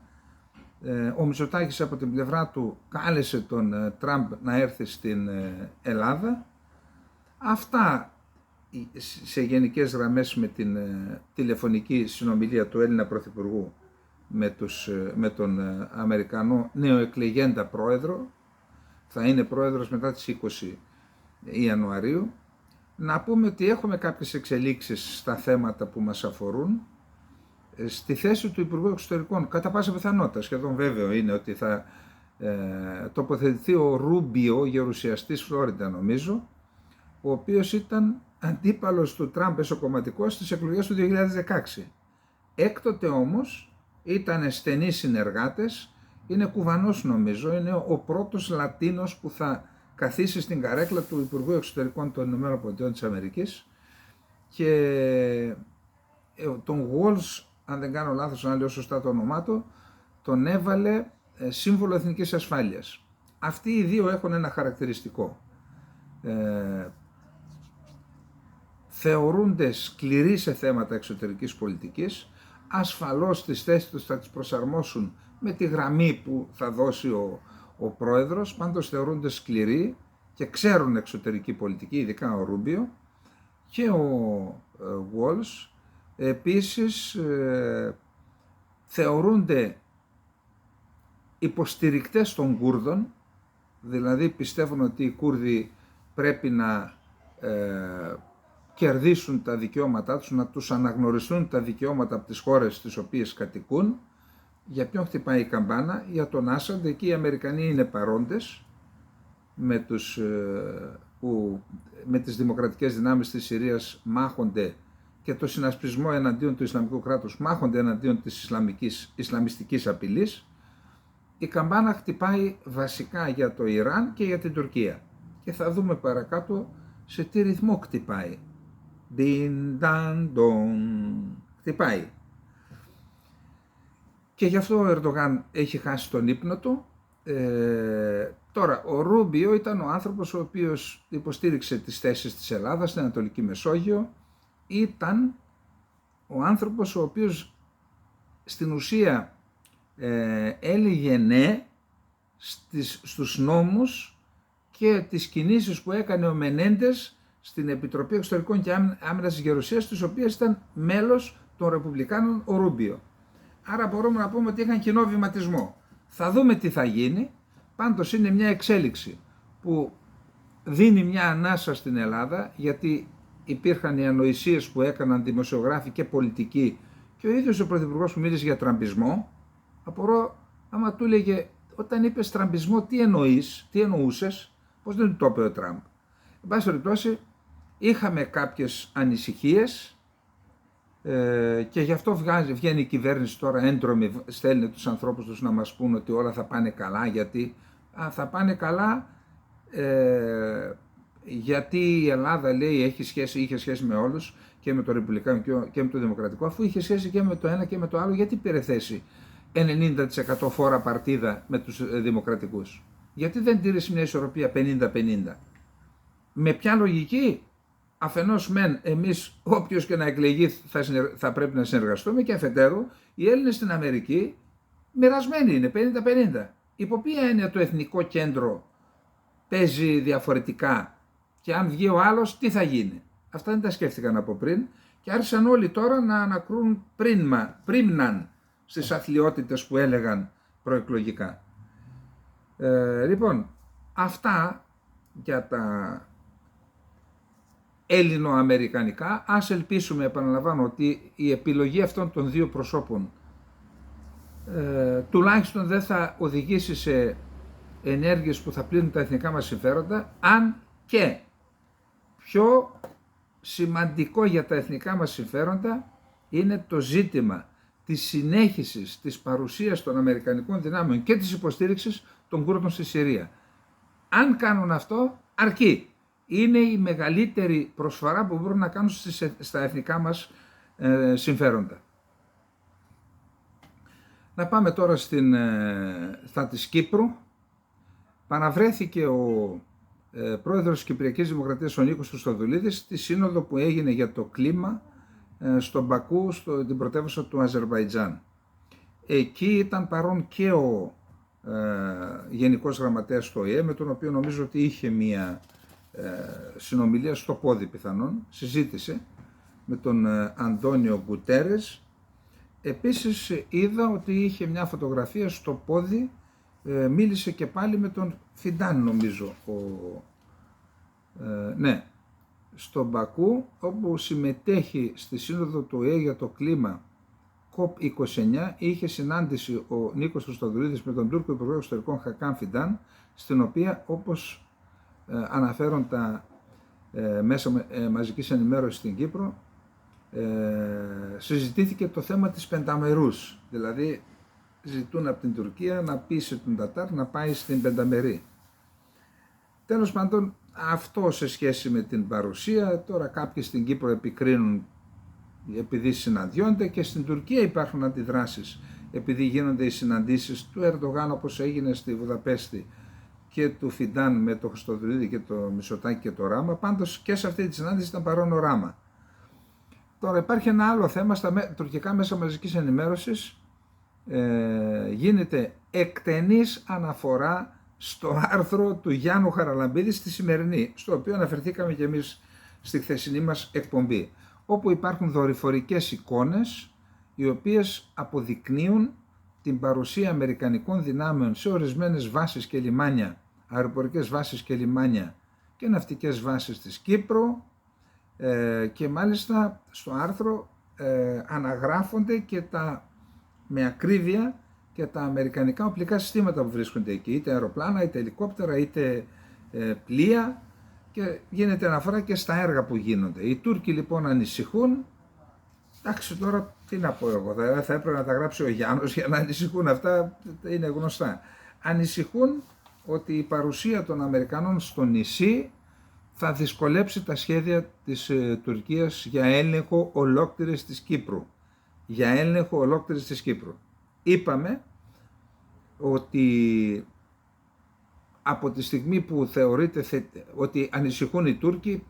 Ο Μητσοτάκης από την πλευρά του κάλεσε τον Τραμπ να έρθει στην Ελλάδα. Αυτά σε γενικές γραμμές με την τηλεφωνική συνομιλία του Έλληνα Πρωθυπουργού με τον Αμερικανό νεοεκλεγέντα πρόεδρο. Θα είναι πρόεδρος μετά τις 20 Ιανουαρίου. Να πούμε ότι έχουμε κάποιες εξελίξεις στα θέματα που μας αφορούν. Στη θέση του Υπουργού Εξωτερικών, κατά πάσα πιθανότητα, σχεδόν βέβαιο είναι ότι θα τοποθετηθεί ο Ρούμπιο, γερουσιαστής Φλόριντα νομίζω, ο οποίος ήταν αντίπαλος του Τραμπ εσωκομματικός στις εκλογές του 2016. Έκτοτε όμως ήταν στενοί συνεργάτες, είναι Κουβανός νομίζω, είναι ο πρώτος Λατίνος που θα καθίσει στην καρέκλα του Υπουργού Εξωτερικών των ΗΠΑ και τον Walls, αν δεν κάνω λάθος, να λέω σωστά το όνομά του, τον έβαλε σύμβολο εθνικής ασφάλειας. Αυτοί οι δύο έχουν ένα χαρακτηριστικό. Θεωρούνται σκληροί σε θέματα εξωτερικής πολιτικής, ασφαλώς τις θέσεις τους θα τις προσαρμόσουν με τη γραμμή που θα δώσει ο πρόεδρος, πάντως θεωρούνται σκληροί και ξέρουν εξωτερική πολιτική, ειδικά ο Ρούμπιο και ο Walls. Επίσης θεωρούνται υποστηρικτές των Κούρδων, δηλαδή πιστεύουν ότι οι Κούρδοι πρέπει να κερδίσουν τα δικαιώματά τους, να τους αναγνωριστούν τα δικαιώματα από τις χώρες στις οποίες κατοικούν. Για ποιον χτυπάει η καμπάνα? Για τον Άσαντ. Εκεί οι Αμερικανοί είναι παρόντες με τις δημοκρατικές δυνάμεις της Συρίας μάχονται και το συνασπισμό εναντίον του Ισλαμικού κράτους μάχονται εναντίον της Ισλαμιστικής απειλής. Η καμπάνα χτυπάει βασικά για το Ιράν και για την Τουρκία. Και θα δούμε παρακάτω σε τι ρυθμό χτυπάει. Χτυπάει. Και γι' αυτό ο Ερντογάν έχει χάσει τον ύπνο του. Τώρα, ο Ρούμπιο ήταν ο άνθρωπος ο οποίος υποστήριξε τις θέσεις της Ελλάδας στην Ανατολική Μεσόγειο. Ήταν ο άνθρωπος ο οποίος στην ουσία έλεγε ναι στους νόμους και τις κινήσεις που έκανε ο Μενέντες στην Επιτροπή Εξωτερικών και Άμυνας της Γερουσίας, της οποίας ήταν μέλος των Ρεπουμπλικάνων ο Ρούμπιο. Άρα μπορούμε να πούμε ότι είχαν κοινό βηματισμό. Θα δούμε τι θα γίνει, πάντως είναι μια εξέλιξη που δίνει μια ανάσα στην Ελλάδα, γιατί υπήρχαν οι ανοησίες που έκαναν δημοσιογράφοι και πολιτικοί και ο ίδιος ο Πρωθυπουργός που μίλησε για τραμπισμό. Απορώ άμα του έλεγε, όταν είπες τραμπισμό, τι εννοείς, τι εννοούσες, πώς δεν το είπε ο Τραμπ. Εν πάση περιπτώσει, είχαμε κάποιες ανησυχίες και γι' αυτό βγαίνει η κυβέρνηση τώρα έντρομη, στέλνει τους ανθρώπους τους να μας πούν ότι όλα θα πάνε καλά, γιατί θα πάνε καλά γιατί η Ελλάδα, λέει, είχε σχέση με όλους, και με το Ρεπουμπλικάνο και με το Δημοκρατικό, αφού είχε σχέση και με το ένα και με το άλλο, γιατί πήρε θέση 90% φόρα παρτίδα με τους Δημοκρατικούς? Γιατί δεν τήρησε μια ισορροπία 50-50? Με ποια λογική? Αφενός μεν εμείς όποιος και να εκλεγεί θα πρέπει να συνεργαστούμε, και αφετέρου οι Έλληνες στην Αμερική μοιρασμένοι είναι 50-50. Υπό ποια έννοια το εθνικό κέντρο παίζει διαφορετικά, και αν βγει ο άλλος τι θα γίνει? Αυτά δεν τα σκέφτηκαν από πριν και άρχισαν όλοι τώρα να ανακρούν πρίμναν στις αθλιότητες που έλεγαν προεκλογικά. Λοιπόν, αυτά για τα ελληνοαμερικανικά. Ας ελπίσουμε, επαναλαμβάνω, ότι η επιλογή αυτών των δύο προσώπων τουλάχιστον δεν θα οδηγήσει σε ενέργειες που θα πλύνουν τα εθνικά μας συμφέροντα, αν και πιο σημαντικό για τα εθνικά μας συμφέροντα είναι το ζήτημα της συνέχισης της παρουσίας των αμερικανικών δυνάμεων και της υποστήριξης των Κούρδων στη Συρία. Αν κάνουν αυτό, αρκεί. Είναι η μεγαλύτερη προσφορά που μπορούν να κάνουν στα εθνικά μας συμφέροντα. Να πάμε τώρα στα της Κύπρου. Παραβρέθηκε ο πρόεδρος της Κυπριακής Δημοκρατίας, ο Νίκος Χριστοδουλίδης, στη σύνοδο που έγινε για το κλίμα στον Μπακού, την πρωτεύουσα του Αζερβαϊτζάν. Εκεί ήταν παρόν και ο Γενικός Γραμματέας του ΟΗΕ, με τον οποίο νομίζω ότι είχε μία συνομιλία στο πόδι πιθανόν, συζήτησε με τον Αντώνιο Γκουτέρες. Επίσης είδα ότι είχε μια φωτογραφία στο πόδι, μίλησε και πάλι με τον Φιντάν, νομίζω, ναι, στο Μπακού, όπου συμμετέχει στη σύνοδο του ΟΗΕ για το κλίμα COP29. Είχε συνάντηση ο Νίκος Χριστοδουλίδης με τον Τούρκο Υπουργό Εξωτερικών Χακάν Φιντάν, στην οποία, όπως αναφέρουν τα μέσα μαζικής ενημέρωσης στην Κύπρο, συζητήθηκε το θέμα της πενταμερούς, δηλαδή ζητούν από την Τουρκία να πείσει τον Τατάρ να πάει στην πενταμερή. Τέλος πάντων, αυτό σε σχέση με την παρουσία. Τώρα κάποιοι στην Κύπρο επικρίνουν επειδή συναντιόνται, και στην Τουρκία υπάρχουν αντιδράσεις επειδή γίνονται οι συναντήσεις του Ερντογάν, όπως έγινε στη Βουδαπέστη, και του Φιντάν με το Χριστοδουλίδη και το Μητσοτάκη και το Ράμα. Πάντως και σε αυτή τη συνάντηση ήταν παρόν ο Ράμα. Τώρα υπάρχει ένα άλλο θέμα στα τουρκικά μέσα μαζικής ενημέρωσης. Γίνεται εκτενής αναφορά στο άρθρο του Γιάννου Χαραλαμπίδη στη σημερινή, στο οποίο αναφερθήκαμε και εμείς στη χθεσινή μας εκπομπή, όπου υπάρχουν δορυφορικές εικόνες οι οποίες αποδεικνύουν την παρουσία αμερικανικών δυνάμεων σε ορισμένες βάσεις και λιμάνια, αεροπορικές βάσεις και λιμάνια και ναυτικές βάσεις της Κύπρου, και μάλιστα στο άρθρο αναγράφονται και με ακρίβεια και τα αμερικανικά οπλικά συστήματα που βρίσκονται εκεί, είτε αεροπλάνα, είτε ελικόπτερα, είτε πλοία, και γίνεται αναφορά και στα έργα που γίνονται. Οι Τούρκοι λοιπόν ανησυχούν. Εντάξει, τώρα τι να πω εγώ, θα έπρεπε να τα γράψει ο Γιάννος για να ανησυχούν, αυτά είναι γνωστά. Ανησυχούν ότι η παρουσία των Αμερικανών στο νησί θα δυσκολέψει τα σχέδια της Τουρκίας για έλεγχο ολόκληρης της Κύπρου. Για έλεγχο ολόκληρης της Κύπρου. Είπαμε ότι από τη στιγμή που θεωρείται ότι ανησυχούν οι Τούρκοι,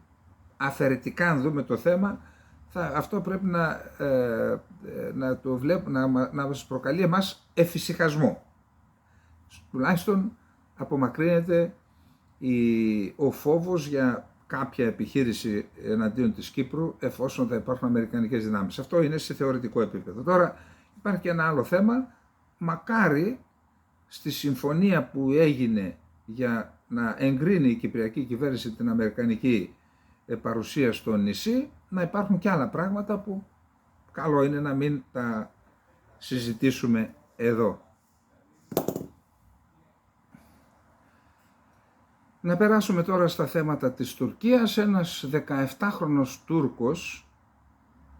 αφαιρετικά αν δούμε το θέμα, αυτό πρέπει να μας προκαλεί εμάς εφησυχασμό. Τουλάχιστον απομακρύνεται ο φόβος για κάποια επιχείρηση εναντίον της Κύπρου, εφόσον θα υπάρχουν αμερικανικές δυνάμεις. Αυτό είναι σε θεωρητικό επίπεδο. Τώρα υπάρχει και ένα άλλο θέμα. Μακάρι στη συμφωνία που έγινε για να εγκρίνει η κυπριακή κυβέρνηση την αμερικανική παρουσία στο νησί, να υπάρχουν και άλλα πράγματα που καλό είναι να μην τα συζητήσουμε εδώ. Να περάσουμε τώρα στα θέματα της Τουρκίας. Ένας 17χρονος Τούρκος,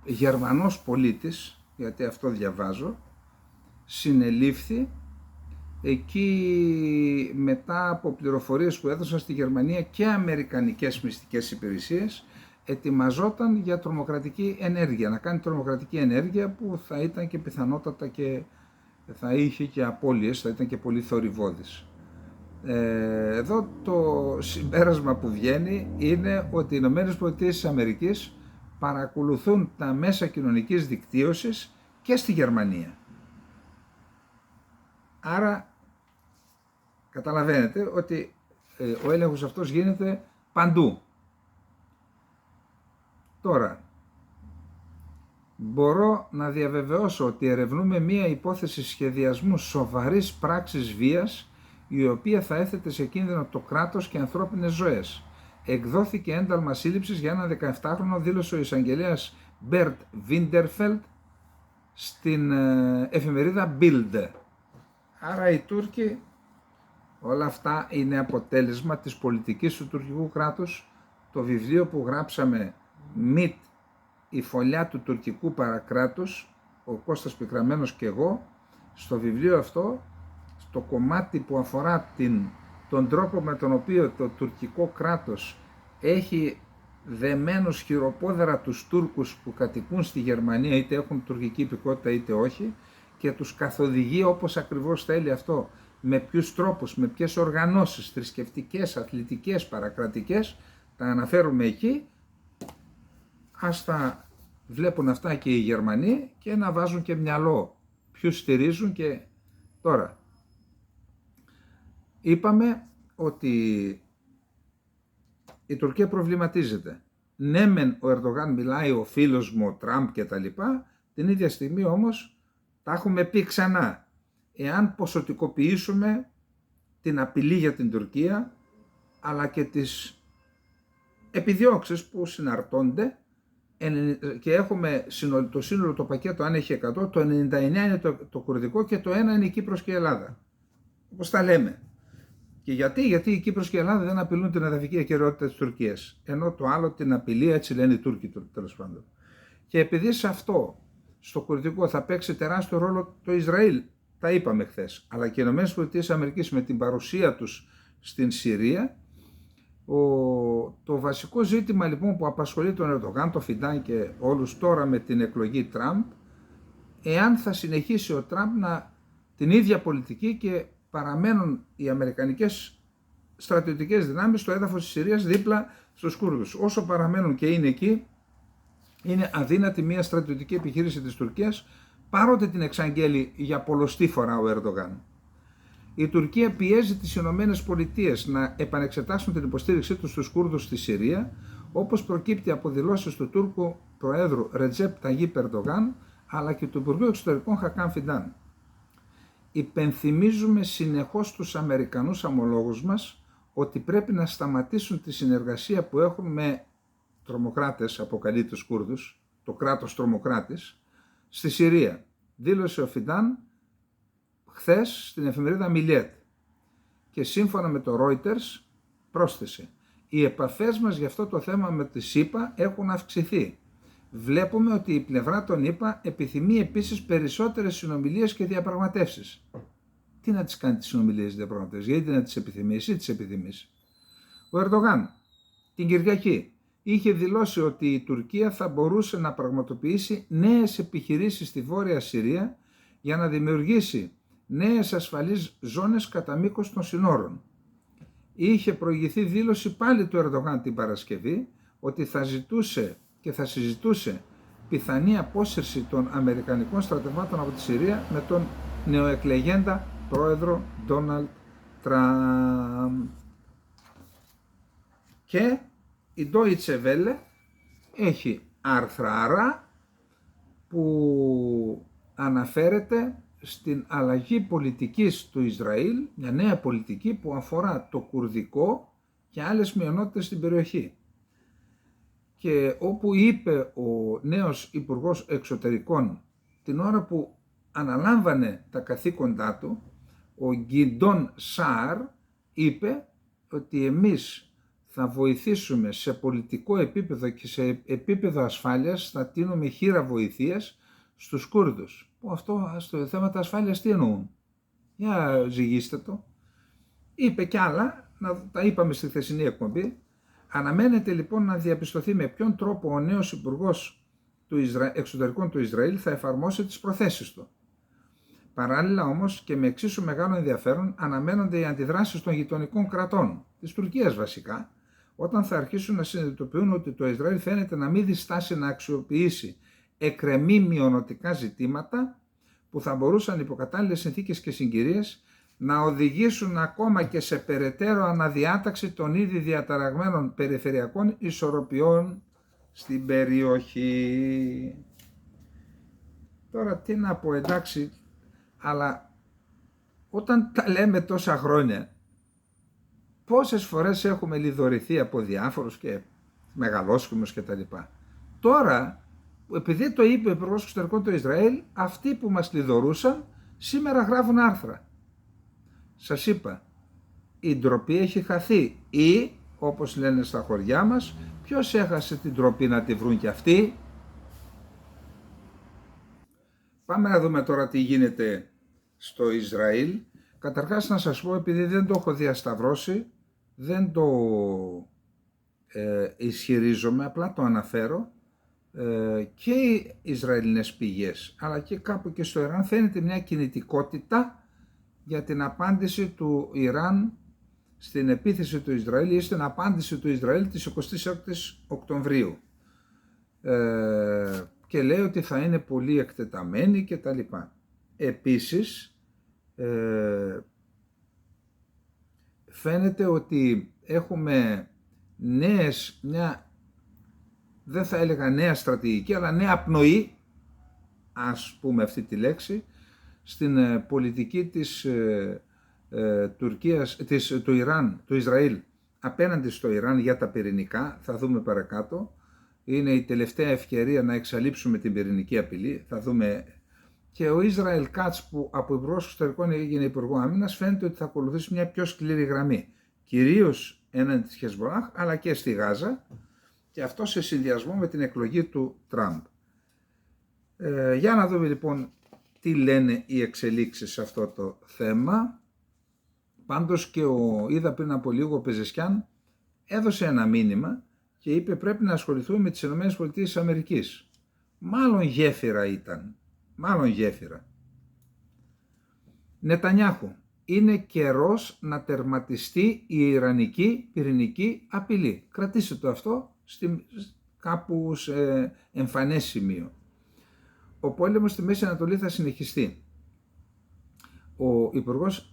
Γερμανός πολίτης, γιατί αυτό διαβάζω, συνελήφθη εκεί μετά από πληροφορίες που έδωσαν στη Γερμανία και αμερικανικές μυστικές υπηρεσίες. Ετοιμαζόταν για τρομοκρατική ενέργεια, να κάνει τρομοκρατική ενέργεια που θα ήταν και πιθανότατα και θα είχε και απώλειες, θα ήταν και πολύ θορυβώδης. Εδώ το συμπέρασμα που βγαίνει είναι ότι οι ΗΠΑ παρακολουθούν τα μέσα κοινωνικής δικτύωσης και στη Γερμανία. Άρα καταλαβαίνετε ότι ο έλεγχος αυτός γίνεται παντού. Τώρα, μπορώ να διαβεβαιώσω ότι ερευνούμε μία υπόθεση σχεδιασμού σοβαρής πράξης βίας, η οποία θα έθετε σε κίνδυνο το κράτος και ανθρώπινες ζωές. Εκδόθηκε ένταλμα σύλληψης για έναν 17χρονο, δήλωσε ο εισαγγελέας Μπερτ Βίντερφελτ στην εφημερίδα Bild. Άρα οι Τούρκοι, όλα αυτά είναι αποτέλεσμα της πολιτικής του τουρκικού κράτους. Το βιβλίο που γράψαμε «Μιτ, η φωλιά του τουρκικού παρακράτους», ο Κώστας Πικραμένος και εγώ, στο βιβλίο αυτό, στο κομμάτι που αφορά τον τρόπο με τον οποίο το τουρκικό κράτος έχει δεμένους χειροπόδαρα τους Τούρκους που κατοικούν στη Γερμανία, είτε έχουν τουρκική υπηκότητα είτε όχι, και τους καθοδηγεί όπως ακριβώς θέλει αυτό, με ποιους τρόπους, με ποιες οργανώσεις, θρησκευτικές, αθλητικές, παρακρατικές, τα αναφέρουμε εκεί. Ας τα βλέπουν αυτά και οι Γερμανοί και να βάζουν και μυαλό ποιους στηρίζουν. Και τώρα είπαμε ότι η Τουρκία προβληματίζεται. Ναι μεν ο Ερντογάν μιλάει, ο φίλος μου, ο Τραμπ και τα λοιπά, την ίδια στιγμή όμως τα έχουμε πει ξανά. Εάν ποσοτικοποιήσουμε την απειλή για την Τουρκία, αλλά και τις επιδιώξεις που συναρτώνται, και έχουμε το σύνολο το πακέτο, αν έχει 100, το 99 είναι το κουρδικό και το 1 είναι η Κύπρος και η Ελλάδα. Όπως τα λέμε. Και γιατί η Κύπρος και η Ελλάδα δεν απειλούν την εδαφική ακεραιότητα της Τουρκίας, ενώ το άλλο την απειλεί, έτσι λένε οι Τούρκοι τέλος πάντων. Και επειδή σε αυτό, στο κουρδικό, θα παίξει τεράστιο ρόλο το Ισραήλ, τα είπαμε χθες, αλλά και οι ΗΠΑ με την παρουσία τους στην Συρία, το βασικό ζήτημα λοιπόν που απασχολεί τον Ερντογάν, το Φιντάν και όλους τώρα με την εκλογή Τραμπ, εάν θα συνεχίσει ο Τραμπ την ίδια πολιτική και παραμένουν οι αμερικανικές στρατιωτικές δυνάμεις στο έδαφος της Συρίας δίπλα στους Κούρδους. Όσο παραμένουν και είναι εκεί, είναι αδύνατη μια στρατιωτική επιχείρηση της Τουρκίας, παρότι την εξαγγέλει για πολλοστή φορά ο Ερντογάν. Η Τουρκία πιέζει τις Ηνωμένες Πολιτείες να επανεξετάσουν την υποστήριξή τους στους Κούρδους στη Συρία, όπως προκύπτει από δηλώσεις του Τούρκου Προέδρου Ρετζέπ Ταγίπ Ερντογάν, αλλά και του Υπουργού Εξωτερικών Χακάν Φιντάν. Υπενθυμίζουμε συνεχώς τους Αμερικανούς ομολόγους μας ότι πρέπει να σταματήσουν τη συνεργασία που έχουν με τρομοκράτες, αποκαλεί τους Κούρδους, το κράτος τρομοκράτης, στη Συρία. Δήλωσε ο Φιντάν χθες στην εφημερίδα Μιλιέτ. Και σύμφωνα με το Reuters πρόσθεσε: οι επαφές μας για αυτό το θέμα με τη ΣΥΠΑ έχουν αυξηθεί. Βλέπουμε ότι η πλευρά των ΗΠΑ επιθυμεί επίσης περισσότερες συνομιλίες και διαπραγματεύσεις. Τι να τις κάνει τις συνομιλίες και διαπραγματεύσεις, γιατί να τις επιθυμεί, εσύ τις επιθυμείς. Ο Ερντογάν την Κυριακή είχε δηλώσει ότι η Τουρκία θα μπορούσε να πραγματοποιήσει νέες επιχειρήσεις στη Βόρεια Συρία για να δημιουργήσει νέες ασφαλείς ζώνες κατά μήκος των συνόρων. Είχε προηγηθεί δήλωση πάλι του Ερντογάν την Παρασκευή ότι θα ζητούσε και θα συζητούσε πιθανή απόσυρση των Αμερικανικών στρατευμάτων από τη Συρία με τον νεοεκλεγέντα πρόεδρο Ντόναλντ Τραμπ. Και η Deutsche Welle έχει άρθρα που αναφέρεται στην αλλαγή πολιτικής του Ισραήλ, μια νέα πολιτική που αφορά το κουρδικό και άλλες μειονότητες στην περιοχή. Και όπου είπε ο νέος Υπουργός Εξωτερικών την ώρα που αναλάμβανε τα καθήκοντά του, ο Γκιντόν Σάρ είπε ότι εμείς θα βοηθήσουμε σε πολιτικό επίπεδο και σε επίπεδο ασφάλειας, θα τίνουμε χείρα βοηθείας στους Κούρδους. Που αυτό στο θέματα ασφάλειας τι εννοούν? Για ζυγίστε το. Είπε κι άλλα, τα είπαμε στη χθεσινή εκπομπή. Αναμένεται λοιπόν να διαπιστωθεί με ποιον τρόπο ο νέος Υπουργός Εξωτερικών του Ισραήλ θα εφαρμόσει τις προθέσεις του. Παράλληλα όμως και με εξίσου μεγάλο ενδιαφέρον αναμένονται οι αντιδράσεις των γειτονικών κρατών, της Τουρκίας βασικά, όταν θα αρχίσουν να συνειδητοποιούν ότι το Ισραήλ φαίνεται να μην διστάσει να αξιοποιήσει εκρεμή μειωνοτικά ζητήματα που θα μπορούσαν υπό κατάλληλες συνθήκες και συγκυρίες να οδηγήσουν ακόμα και σε περαιτέρω αναδιάταξη των ήδη διαταραγμένων περιφερειακών ισορροπιών στην περιοχή. Τώρα τι να πω, εντάξει, αλλά όταν τα λέμε τόσα χρόνια, πόσες φορές έχουμε λιδωρηθεί από διάφορους και μεγαλόσκημους και τα λοιπά. Τώρα, επειδή το είπε ο Υπουργός Εξωτερικών του Ισραήλ, αυτοί που μας λιδωρούσαν σήμερα γράφουν άρθρα. Σας είπα, η ντροπή έχει χαθεί ή, όπως λένε στα χωριά μας, ποιος έχασε την ντροπή να τη βρουν κι αυτοί? Πάμε να δούμε τώρα τι γίνεται στο Ισραήλ. Καταρχάς να σας πω, επειδή δεν το έχω διασταυρώσει, δεν το ισχυρίζομαι, απλά το αναφέρω, και οι Ισραηλινές πηγές, αλλά και κάπου και στο Ιράν φαίνεται μια κινητικότητα για την απάντηση του Ιράν στην επίθεση του Ισραήλ ή στην απάντηση του Ισραήλ της 26ης Οκτωβρίου. Και λέει ότι θα είναι πολύ εκτεταμένη και τα λοιπά. Επίσης, φαίνεται ότι έχουμε δεν θα έλεγα νέα στρατηγική, αλλά νέα πνοή, ας πούμε αυτή τη λέξη, στην πολιτική της Τουρκίας, του Ισραήλ απέναντι στο Ιράν για τα πυρηνικά. Θα δούμε παρακάτω. Είναι η τελευταία ευκαιρία να εξαλείψουμε την πυρηνική απειλή. Θα δούμε. Και ο Ισραήλ Κάτς, που από Υπουργός Εξωτερικών έγινε Υπουργό Άμυνας, φαίνεται ότι θα ακολουθήσει μια πιο σκληρή γραμμή. Κυρίως έναντι της Χεσμολάχ, αλλά και στη Γάζα. Και αυτό σε συνδυασμό με την εκλογή του Τραμπ. Για να δούμε λοιπόν τι λένε οι εξελίξεις σε αυτό το θέμα. Πάντως και είδα πριν από λίγο ο Πεζεσκιάν έδωσε ένα μήνυμα και είπε πρέπει να ασχοληθούμε με τις ΗΠΑ. Μάλλον γέφυρα ήταν. Μάλλον γέφυρα. Νετανιάχου. Είναι καιρός να τερματιστεί η ιρανική πυρηνική απειλή. Κρατήστε το αυτό κάπου σε εμφανές σημείο. Ο πόλεμος στη Μέση Ανατολή θα συνεχιστεί. Ο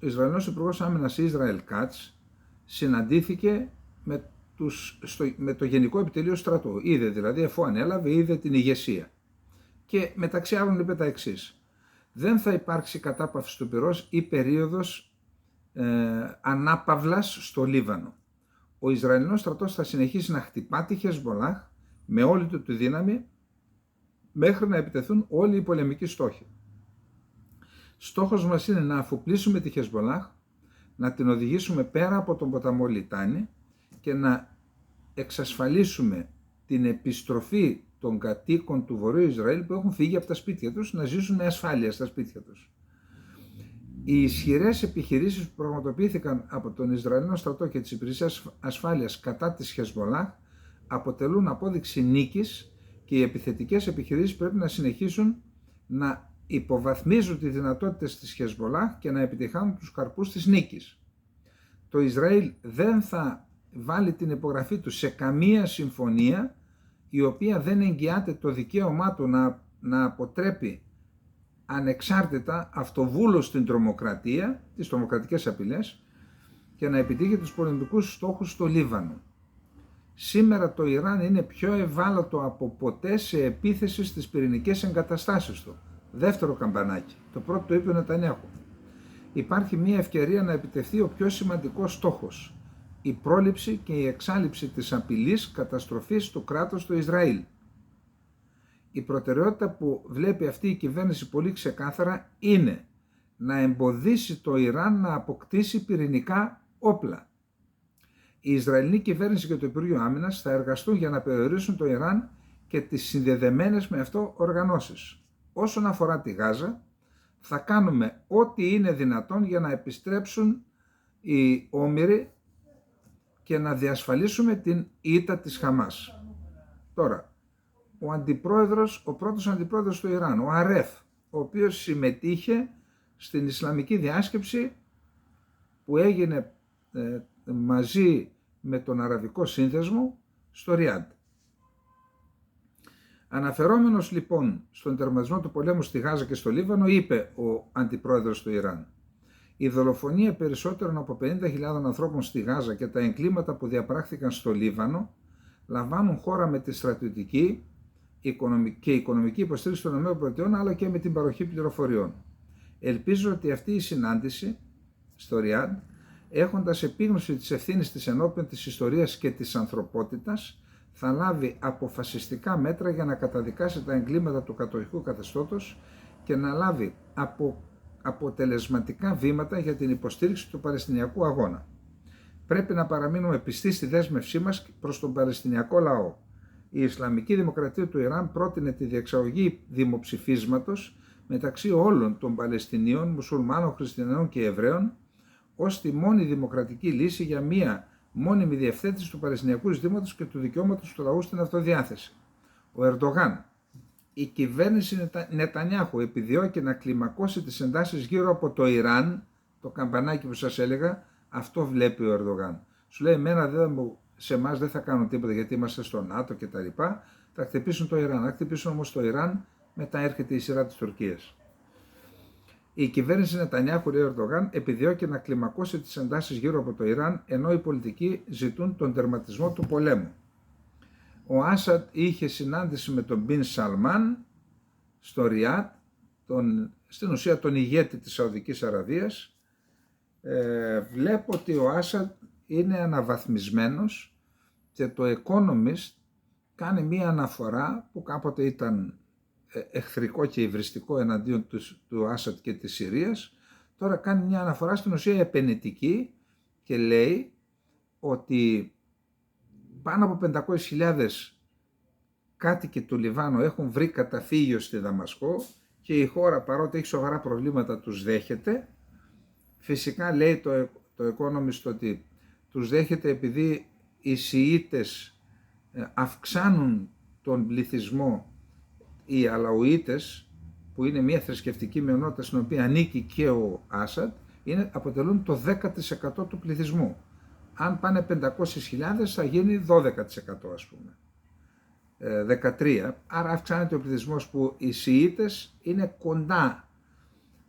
Ισραηλινός Υπουργός Άμυνας Ισραήλ Κάτς συναντήθηκε με το Γενικό Επιτελείο Στρατού. Είδε δηλαδή, αφού ανέλαβε, είδε την ηγεσία. Και μεταξύ άλλων είπε τα εξής. Δεν θα υπάρξει κατάπαυση του πυρός ή περίοδος ανάπαυλας στο Λίβανο. Ο Ισραηλινός στρατός θα συνεχίσει να χτυπά τη Χεσμολάχ με όλη του τη δύναμη μέχρι να επιτεθούν όλοι οι πολεμικοί στόχοι. Στόχος μας είναι να αφοπλίσουμε τη Χεσμολάχ, να την οδηγήσουμε πέρα από τον ποταμό Λιτάνη και να εξασφαλίσουμε την επιστροφή των κατοίκων του Βορείου Ισραήλ που έχουν φύγει από τα σπίτια τους να ζήσουν με ασφάλεια στα σπίτια τους. Οι ισχυρές επιχειρήσεις που πραγματοποιήθηκαν από τον Ισραηλινό στρατό και τις υπηρεσίες ασφάλειας κατά της Χεσμολάχ αποτελούν απόδειξη νίκης και οι επιθετικές επιχειρήσεις πρέπει να συνεχίσουν να υποβαθμίζουν τις δυνατότητες της Χεσμολάχ και να επιτυχάνουν τους καρπούς της νίκης. Το Ισραήλ δεν θα βάλει την υπογραφή του σε καμία συμφωνία η οποία δεν εγγυάται το δικαίωμά του να αποτρέπει ανεξάρτητα αυτοβούλως την τρομοκρατία, τις τρομοκρατικές απειλές και να επιτύχει τους πολεμικούς στόχους στο Λίβανο. Σήμερα το Ιράν είναι πιο ευάλωτο από ποτέ σε επίθεση στις πυρηνικές εγκαταστάσεις του. Δεύτερο καμπανάκι. Το πρώτο το είπε ο Νετανιάχου. Υπάρχει μια ευκαιρία να επιτευχθεί ο πιο σημαντικός στόχος. Η πρόληψη και η εξάλειψη της απειλής καταστροφής του κράτους του Ισραήλ. Η προτεραιότητα που βλέπει αυτή η κυβέρνηση πολύ ξεκάθαρα είναι να εμποδίσει το Ιράν να αποκτήσει πυρηνικά όπλα. Η Ισραηλινή κυβέρνηση και το Υπουργείο Άμυνας θα εργαστούν για να περιορίσουν το Ιράν και τις συνδεδεμένες με αυτό οργανώσεις. Όσον αφορά τη Γάζα, θα κάνουμε ό,τι είναι δυνατόν για να επιστρέψουν οι όμηροι και να διασφαλίσουμε την ήττα της Χαμάς. Τώρα, ο πρώτος αντιπρόεδρος του Ιράν, ο Αρέφ, ο οποίος συμμετείχε στην Ισλαμική διάσκεψη που έγινε μαζί με τον Αραβικό Σύνδεσμο στο Ριάντ. Αναφερόμενος λοιπόν στον τερματισμό του πολέμου στη Γάζα και στο Λίβανο, είπε ο αντιπρόεδρος του Ιράν: «Η δολοφονία περισσότερων από 50.000 ανθρώπων στη Γάζα και τα εγκλήματα που διαπράχθηκαν στο Λίβανο λαμβάνουν χώρα με τη στρατιωτική και οικονομική υποστήριξη των ΗΠΑ, αλλά και με την παροχή πληροφοριών. Ελπίζω ότι αυτή η συνάντηση στο Ριάντ, έχοντας επίγνωση της ευθύνης της ενώπιον της ιστορίας και της ανθρωπότητας, θα λάβει αποφασιστικά μέτρα για να καταδικάσει τα εγκλήματα του κατοχικού καθεστώτος και να λάβει αποτελεσματικά βήματα για την υποστήριξη του Παλαιστινιακού αγώνα. Πρέπει να παραμείνουμε πιστοί στη δέσμευσή μας προς τον Παλαιστινιακό λαό. Η Ισλαμική Δημοκρατία του Ιράν πρότεινε τη διεξαγωγή δημοψηφίσματος μεταξύ όλων των Παλαιστινίων, Μουσουλμάνων, Χριστιανών και Εβραίων ως τη μόνη δημοκρατική λύση για μία μόνιμη διευθέτηση του Παλαιστινιακού ζητήματος και του δικαιώματος του λαού στην αυτοδιάθεση. Ο Ερντογάν, η κυβέρνηση Νετανιάχου επιδιώκει να κλιμακώσει τις εντάσεις γύρω από το Ιράν, το καμπανάκι που σας έλεγα, αυτό βλέπει ο Ερντογάν. Σου λέει: σε εμάς δεν θα κάνουν τίποτα γιατί είμαστε στο ΝΑΤΟ και τα λοιπά, θα χτυπήσουν το Ιράν. Αν χτυπήσουν όμως το Ιράν, μετά έρχεται η σειρά της Τουρκίας. Η κυβέρνηση Νετανιάχου, λέει ο Ερντογάν, επιδιώκει να κλιμακώσει τις εντάσεις γύρω από το Ιράν, ενώ οι πολιτικοί ζητούν τον τερματισμό του πολέμου. Ο Άσαντ είχε συνάντηση με τον Μπιν Σαλμάν στο Ριάτ, στην ουσία τον ηγέτη της Σαουδικής Αραβίας. Βλέπω ότι ο Άσαντ είναι αναβαθμισμένος και το Economist κάνει μία αναφορά που κάποτε ήταν εχθρικό και υβριστικό εναντίον του Άσαντ και της Συρίας, τώρα κάνει μια αναφορά στην ουσία επενετική και λέει ότι πάνω από 500.000 κάτοικοι του Λιβάνου έχουν βρει καταφύγιο στη Δαμασκό και η χώρα, παρότι έχει σοβαρά προβλήματα, τους δέχεται. Φυσικά λέει το Economist ότι τους δέχεται επειδή οι Σιήτες αυξάνουν τον πληθυσμό. Οι Αλαουίτες, που είναι μια θρησκευτική μειονότητα στην οποία ανήκει και ο Άσαντ, αποτελούν το 10% του πληθυσμού. Αν πάνε 500.000 θα γίνει 12%, ας πούμε. 13%. Άρα αυξάνεται ο πληθυσμός που οι Σιήτες είναι κοντά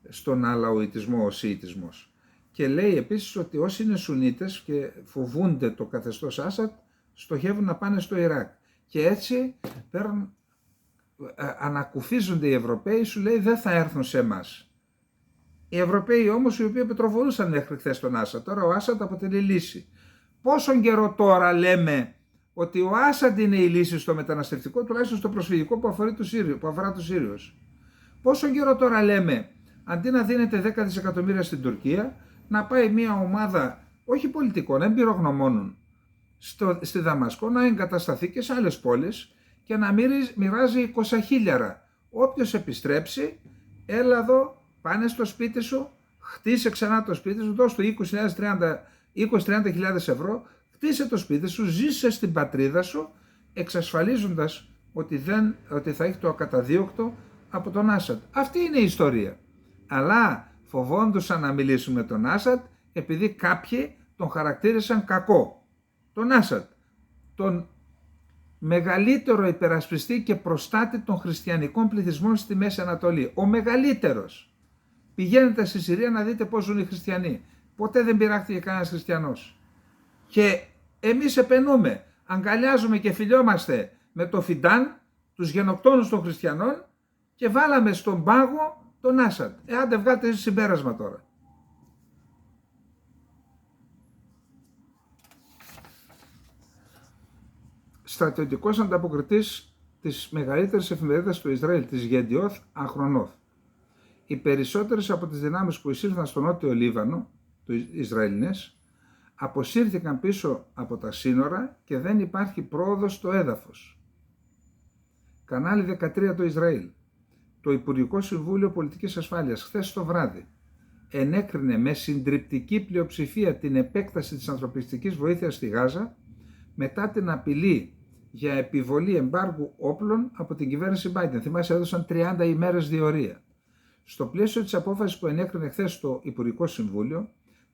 στον Αλαουιτισμό, ο Σιητισμός. Και λέει επίσης ότι όσοι είναι Σουνίτες και φοβούνται το καθεστώς Άσαντ, στοχεύουν να πάνε στο Ιράκ. Και έτσι ανακουφίζονται οι Ευρωπαίοι, σου λέει δεν θα έρθουν σε εμάς. Οι Ευρωπαίοι όμως οι οποίοι πετροβολούσαν μέχρι χθες τον Άσαντ, τώρα ο Άσαντ αποτελεί λύση. Πόσον καιρό τώρα λέμε ότι ο Άσαντ είναι η λύση στο μεταναστευτικό, τουλάχιστον στο προσφυγικό που αφορά τους Σύριους. Πόσον καιρό τώρα λέμε, αντί να δίνετε 10 δισεκατομμύρια στην Τουρκία, να πάει μια ομάδα, όχι πολιτικών, εμπειρογνωμόνων, στη Δαμασκό, να εγκατασταθεί και σε άλλες πόλεις και να μοιράζει 20.000. Όποιος επιστρέψει, έλα εδώ, πάνε στο σπίτι σου, χτίσε ξανά το σπίτι σου, δώσ' του 20-30.000 ευρώ, χτίσε το σπίτι σου, ζήσε στην πατρίδα σου, εξασφαλίζοντας ότι θα έχει το ακαταδίωκτο από τον Άσαντ. Αυτή είναι η ιστορία. Αλλά φοβόντουσαν να μιλήσουν με τον Άσαντ επειδή κάποιοι τον χαρακτήρισαν κακό. Τον Άσαντ, τον μεγαλύτερο υπερασπιστή και προστάτη των χριστιανικών πληθυσμών στη Μέση Ανατολή. Ο μεγαλύτερος. Πηγαίνετε στη Συρία να δείτε πώς ζουν οι χριστιανοί. Ποτέ δεν πειράχτηκε κανένας χριστιανός. Και εμείς επενούμε, αγκαλιάζουμε και φιλιόμαστε με το Φιντάν, τους γενοκτόνους των χριστιανών, και βάλαμε στον πάγο τον Άσαντ. Άντε βγάτε συμπέρασμα τώρα. Στρατιωτικός ανταποκριτής της μεγαλύτερης εφημερίδας του Ισραήλ, της Γεντιόθ Αχρονόθ. Οι περισσότερες από τις δυνάμεις που εισήλθαν στο νότιο Λίβανο, του Ισραηλινές, αποσύρθηκαν πίσω από τα σύνορα και δεν υπάρχει πρόοδος στο έδαφος. Κανάλι 13 το Ισραήλ. Το Υπουργικό Συμβούλιο Πολιτικής Ασφάλειας χθες το βράδυ ενέκρινε με συντριπτική πλειοψηφία την επέκταση της ανθρωπιστικής βοήθειας στη Γάζα μετά την απειλή για επιβολή εμπάργου όπλων από την κυβέρνηση Biden. Θυμάσαι, έδωσαν 30 ημέρες διορία. Στο πλαίσιο της απόφασης που ενέκρινε χθες το Υπουργικό Συμβούλιο,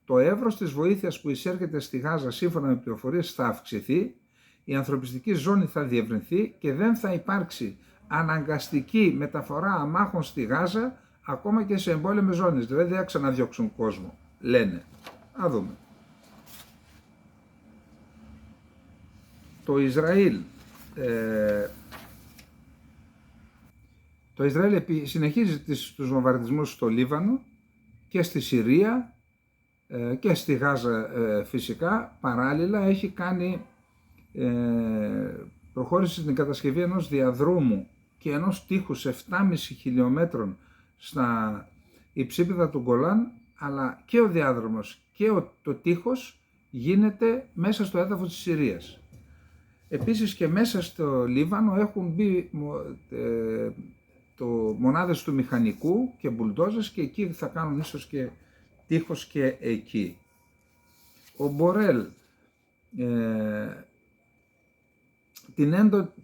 το εύρος της βοήθειας που εισέρχεται στη Γάζα σύμφωνα με πληροφορίες θα αυξηθεί, η ανθρωπιστική ζώνη θα διευρυνθεί και δεν θα υπάρξει αναγκαστική μεταφορά αμάχων στη Γάζα ακόμα και σε εμπόλεμες ζώνες. Δηλαδή δεν θα ξαναδιώξουν κόσμο, λένε. Α δούμε. Το Ισραήλ συνεχίζει τους βομβαρδισμούς στο Λίβανο και στη Συρία και στη Γάζα φυσικά. Παράλληλα έχει κάνει προχώρηση στην κατασκευή ενός διαδρόμου και ενός τείχους 7,5 χιλιόμετρων στα υψίπεδα του Γκολάν, αλλά και ο διάδρομος και το τείχος γίνεται μέσα στο έδαφος της Συρίας. Επίσης και μέσα στο Λίβανο έχουν μπει μονάδες του μηχανικού και μπουλντόζες και εκεί θα κάνουν ίσως και τείχος και εκεί. Ο Μπορέλ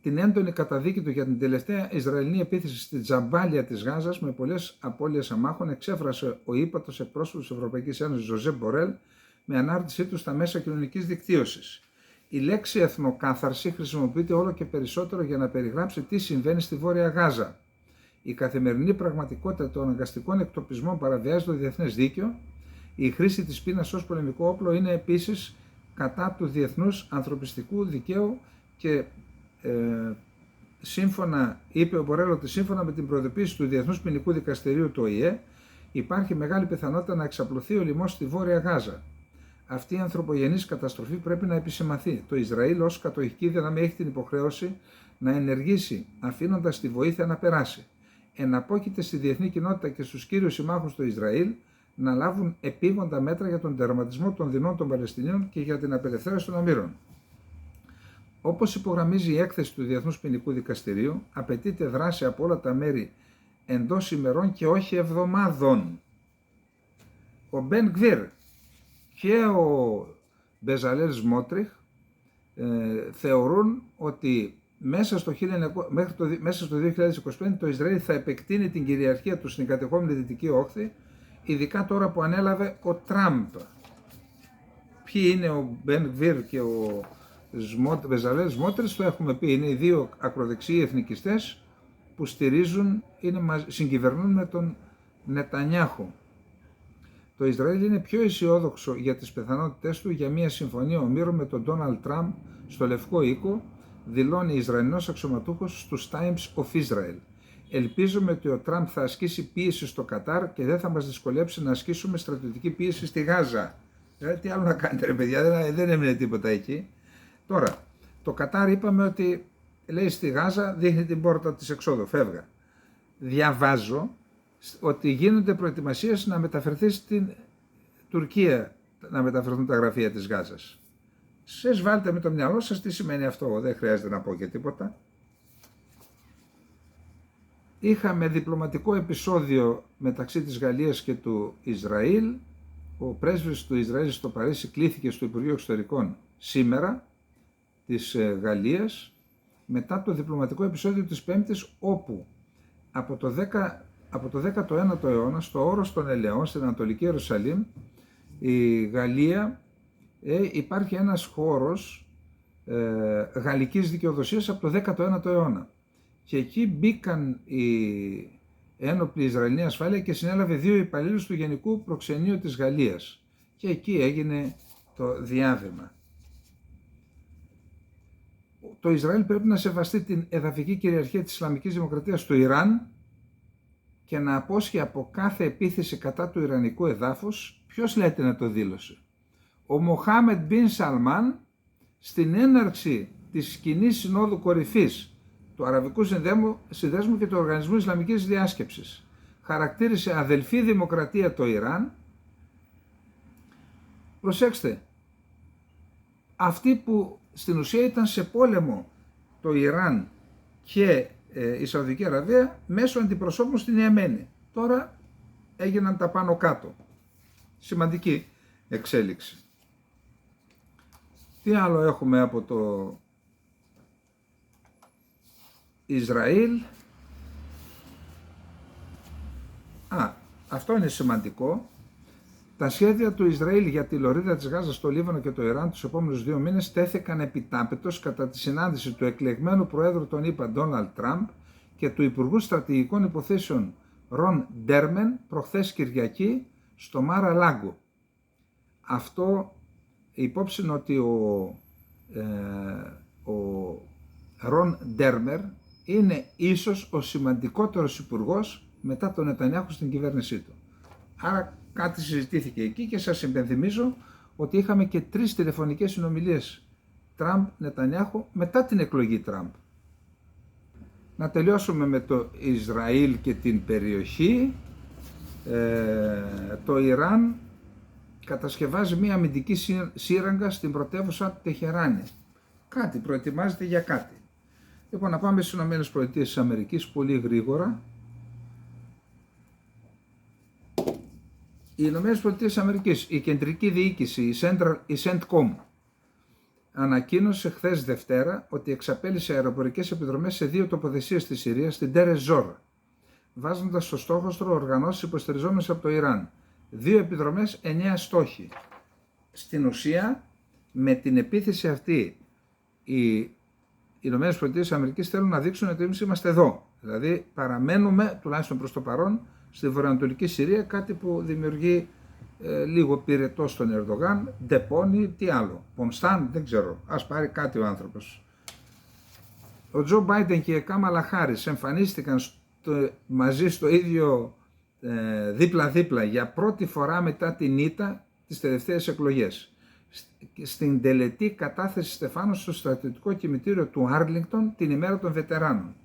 την έντονη καταδίκη του για την τελευταία Ισραηλινή επίθεση στη Τζαμπάλια της Γάζας με πολλές απώλειες αμάχων εξέφρασε ο ύπατος εκπρόσωπος της Ευρωπαϊκής Ένωσης Ζωζέ Μπορέλ με ανάρτησή του στα μέσα κοινωνικής δικτύωσης. Η λέξη εθνοκάθαρση χρησιμοποιείται όλο και περισσότερο για να περιγράψει τι συμβαίνει στη Βόρεια Γάζα. Η καθημερινή πραγματικότητα των αναγκαστικών εκτοπισμών παραβιάζει το διεθνές δίκαιο. Η χρήση της πείνας ως πολεμικό όπλο είναι επίσης κατά του διεθνούς ανθρωπιστικού δικαίου και είπε ο Μπορέλ ότι σύμφωνα με την προειδοποίηση του Διεθνούς Ποινικού Δικαστηρίου του ΟΗΕ υπάρχει μεγάλη πιθανότητα να εξαπλωθεί ο λοιμός στη Βόρεια Γάζα. Αυτή η ανθρωπογενής καταστροφή πρέπει να επισημαθεί. Το Ισραήλ ως κατοχική δύναμη έχει την υποχρέωση να ενεργήσει αφήνοντας τη βοήθεια να περάσει. Εναπόκειται στη διεθνή κοινότητα και στους κύριους συμμάχους του Ισραήλ να λάβουν επίγοντα μέτρα για τον τερματισμό των δεινών των Παλαιστινίων και για την απελευθέρωση των ομήρων. Όπως υπογραμμίζει η έκθεση του Διεθνούς Ποινικού Δικαστηρίου, απαιτείται δράση από όλα τα μέρη εντός ημερών και όχι εβδομάδων. Ο Μπεν Γκβίρ και ο Μπεζαλέλ Σμότριχ θεωρούν ότι μέσα στο 2025 το Ισραήλ θα επεκτείνει την κυριαρχία του στην κατεχόμενη Δυτική Όχθη, ειδικά τώρα που ανέλαβε ο Τραμπ. Ποιοι είναι ο Μπεν Γκβίρ και ο Μπεζαλέλ Σμότριχ, το έχουμε πει, είναι οι δύο ακροδεξιοί εθνικιστές που συγκυβερνούν με τον Νετανιάχου. Το Ισραήλ είναι πιο αισιόδοξο για τις πιθανότητες του για μια συμφωνία ομήρων με τον Ντόναλντ Τραμπ στο Λευκό Οίκο, δηλώνει Ισραηλινός αξιωματούχος στους Times of Israel. Ελπίζουμε ότι ο Τραμπ θα ασκήσει πίεση στο Κατάρ και δεν θα μας δυσκολέψει να ασκήσουμε στρατιωτική πίεση στη Γάζα. Τι άλλο να κάνετε ρε παιδιά, δεν έμεινε τίποτα εκεί. Τώρα, το Κατάρ είπαμε ότι λέει στη Γάζα δείχνει την πόρτα της εξόδου, φεύγα. Διαβάζω ότι γίνονται προετοιμασίες να μεταφερθεί στην Τουρκία, να μεταφερθούν τα γραφεία της Γάζας. Σας βάλτε με το μυαλό σας τι σημαίνει αυτό, δεν χρειάζεται να πω και τίποτα. Είχαμε διπλωματικό επεισόδιο μεταξύ της Γαλλίας και του Ισραήλ. Ο πρέσβης του Ισραήλ στο Παρίσι κλήθηκε στο Υπουργείο Εξωτερικών σήμερα της Γαλλίας μετά το διπλωματικό επεισόδιο της Πέμπτης, όπου από το 19ο αιώνα στο Όρος των Ελαιών στην Ανατολική Ιερουσαλήμ, η Γαλλία, υπάρχει ένας χώρος γαλλικής δικαιοδοσίας από το 19ο αιώνα. Και εκεί μπήκαν οι ένοπλοι Ισραηλινή ασφάλεια και συνέλαβε 2 υπαλλήλους του Γενικού Προξενείου της Γαλλίας. Και εκεί έγινε το διάδεμα. Το Ισραήλ πρέπει να σεβαστεί την εδαφική κυριαρχία της Ισλαμικής Δημοκρατίας του Ιράν και να απόσχει από κάθε επίθεση κατά του Ιρανικού εδάφους. Ποιος λέτε να το δήλωσε? Ο Μοχάμεντ Μπιν Σαλμάν στην έναρξη της κοινής συνόδου κορυφής του Αραβικού Συνδέσμου και του Οργανισμού Ισλαμικής Διάσκεψης. Χαρακτήρισε αδελφή δημοκρατία το Ιράν. Προσέξτε, αυτοί που στην ουσία ήταν σε πόλεμο το Ιράν και η Σαουδική Αραβία μέσω αντιπροσώπων στην Ιεμένη. Τώρα έγιναν τα πάνω κάτω. Σημαντική εξέλιξη. Τι άλλο έχουμε από το Ισραήλ? Αυτό είναι σημαντικό. Τα σχέδια του Ισραήλ για τη λωρίδα της Γάζας στο Λίβανο και το Ιράν τους επόμενους 2 μήνες τέθηκαν επιτάπητος κατά τη συνάντηση του εκλεγμένου Προέδρου των ΗΠΑ Ντόναλντ Τραμπ και του Υπουργού Στρατηγικών Υποθέσεων Ρον Ντέρμεν προχθές Κυριακή στο Μάρα Λάγκο. Αυτό υπόψη ότι ο Ρον Ντέρμερ είναι ίσως ο σημαντικότερος υπουργός μετά τον Νετανιάχου στην κυβέρνησή του. Άρα κάτι συζητήθηκε εκεί και σας υπενθυμίζω ότι είχαμε και 3 τηλεφωνικές συνομιλίες Τραμπ-Νετανιάχου μετά την εκλογή Τραμπ. Να τελειώσουμε με το Ισραήλ και την περιοχή. Το Ιράν κατασκευάζει μια αμυντική σύραγγα στην πρωτεύουσα Τεχεράνη. Κάτι προετοιμάζεται για κάτι. Λοιπόν, να πάμε στις ΗΠΑ πολύ γρήγορα. Οι ΗΠΑ, η κεντρική διοίκηση, η CENTCOM, ανακοίνωσε χθες Δευτέρα ότι εξαπέλυσε αεροπορικές επιδρομές σε 2 τοποθεσίες της Συρίας, στην Τερ Εζ-Ζόρ, βάζοντας στο στόχοστρο οργανώσεις υποστηριζόμενες από το Ιράν. 2 επιδρομές, 9 στόχοι. Στην ουσία, με την επίθεση αυτή, οι ΗΠΑ θέλουν να δείξουν ότι εμείς είμαστε εδώ. Δηλαδή, παραμένουμε, τουλάχιστον προς το παρόν, στη βορειοανατολική Συρία, κάτι που δημιουργεί λίγο πυρετό στον Ερντογάν, ντεπώνει, τι άλλο, Πομστάν, δεν ξέρω, ας πάρει κάτι ο άνθρωπος. Ο Τζο Μπάιντεν και η Κάμαλα Χάρις εμφανίστηκαν μαζί στο ίδιο δίπλα-δίπλα για πρώτη φορά μετά την ήττα τις τελευταίες εκλογές. Στην τελετή κατάθεση στεφάνου στο στρατιωτικό κημητήριο του Άρλινγκτον την ημέρα των βετεράνων.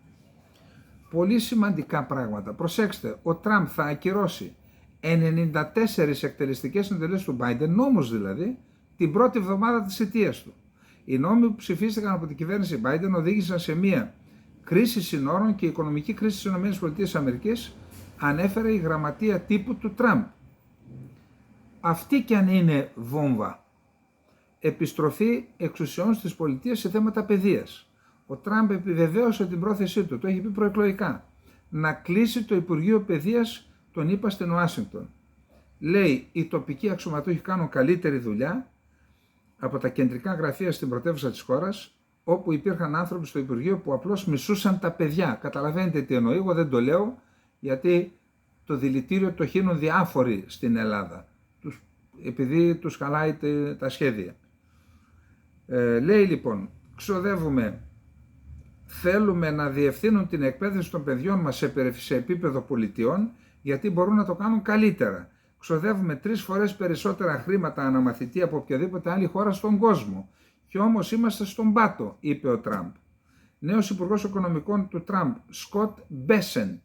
Πολύ σημαντικά πράγματα. Προσέξτε, ο Τραμπ θα ακυρώσει 94 εκτελεστικές εντολές του Biden, νόμους δηλαδή, την πρώτη εβδομάδα της θητείας του. Οι νόμοι που ψηφίστηκαν από την κυβέρνηση Biden οδήγησαν σε μια κρίση συνόρων και οικονομική κρίση στις ΗΠΑ, ανέφερε η γραμματεία τύπου του Τραμπ. Αυτή κι αν είναι βόμβα. Επιστροφή εξουσιών στις πολιτείες σε θέματα παιδείας. Ο Τραμπ επιβεβαίωσε την πρόθεσή του, το έχει πει προεκλογικά, να κλείσει το Υπουργείο Παιδείας των ΗΠΑ στην Ουάσιγκτον. Λέει, οι τοπικοί αξιωματούχοι κάνουν καλύτερη δουλειά από τα κεντρικά γραφεία στην πρωτεύουσα της χώρας, όπου υπήρχαν άνθρωποι στο Υπουργείο που απλώς μισούσαν τα παιδιά. Καταλαβαίνετε τι εννοεί, εγώ δεν το λέω, γιατί το δηλητήριο το χύνουν διάφοροι στην Ελλάδα, επειδή τους χαλάει τα σχέδια. Λέει λοιπόν, ξοδεύουμε, θέλουμε να διευθύνουν την εκπαίδευση των παιδιών μας σε επίπεδο πολιτιών, γιατί μπορούν να το κάνουν καλύτερα. Ξοδεύουμε 3 φορές περισσότερα χρήματα αναμαθητή από οποιαδήποτε άλλη χώρα στον κόσμο. Και όμως είμαστε στον πάτο, είπε ο Τραμπ. Νέος Υπουργός Οικονομικών του Τραμπ, Σκοτ Μπέσεντ,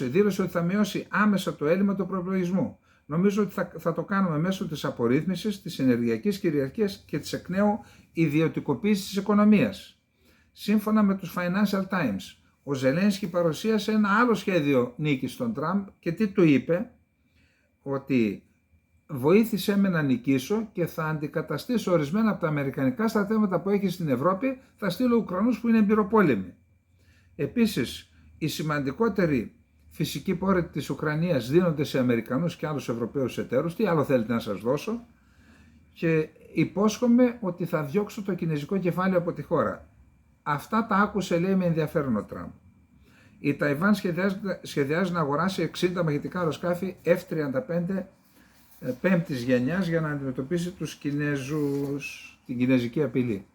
δήλωσε ότι θα μειώσει άμεσα το έλλειμμα του προϋπολογισμού. Νομίζω ότι θα το κάνουμε μέσω της απορρίθμισης, της ενεργειακής κυριαρχίας και της εκ νέου ιδιωτικοποίησης της οικονομίας. Σύμφωνα με τους Financial Times, ο Ζελένσκι παρουσίασε ένα άλλο σχέδιο νίκης στον Τραμπ και τι του είπε? Ότι βοήθησέ με να νικήσω και θα αντικαταστήσω ορισμένα από τα αμερικανικά στρατεύματα που έχει στην Ευρώπη, θα στείλω Ουκρανούς που είναι εμπειροπόλεμοι. Επίσης, οι σημαντικότεροι φυσικοί πόροι της Ουκρανίας δίνονται σε Αμερικανούς και άλλους Ευρωπαίους εταίρους. Τι άλλο θέλετε να σας δώσω? και υπόσχομαι ότι θα διώξω το κινέζικο κεφάλαιο από τη χώρα. Αυτά τα άκουσε, λέει, με ενδιαφέρον ο Τραμπ. Η Ταϊβάν σχεδιάζει να αγοράσει 60 μαχητικά αεροσκάφη F-35 πέμπτης γενιάς για να αντιμετωπίσει τους Κινέζους, την κινέζικη απειλή.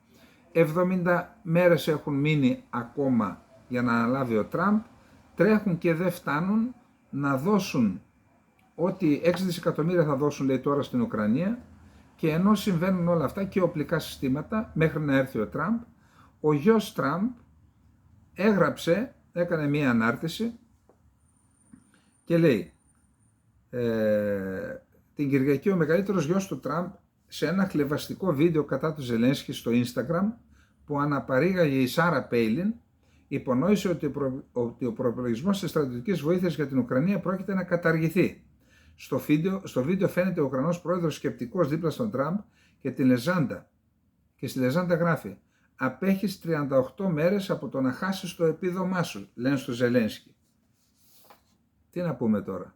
70 μέρες έχουν μείνει ακόμα για να αναλάβει ο Τραμπ, τρέχουν και δεν φτάνουν να δώσουν ότι 6 δισεκατομμύρια θα δώσουν, λέει, τώρα στην Ουκρανία, και ενώ συμβαίνουν όλα αυτά και οπλικά συστήματα μέχρι να έρθει ο Τραμπ, ο γιος Τραμπ έκανε μία ανάρτηση και λέει την Κυριακή ο μεγαλύτερος γιος του Τραμπ σε ένα χλευαστικό βίντεο κατά του Ζελένσκι στο Instagram που αναπαρήγαγε η Σάρα Πέιλιν, υπονόησε ότι ο προϋπολογισμός της στρατιωτικής βοήθειας για την Ουκρανία πρόκειται να καταργηθεί. Στο βίντεο φαίνεται ο Ουκρανός πρόεδρος σκεπτικός δίπλα στον Τραμπ και τη Λεζάντα. Και στη Λεζάντα γράφει: «Απέχεις 38 μέρες από το να χάσεις το επίδομά σου», λένε στο Ζελένσκι. Τι να πούμε τώρα.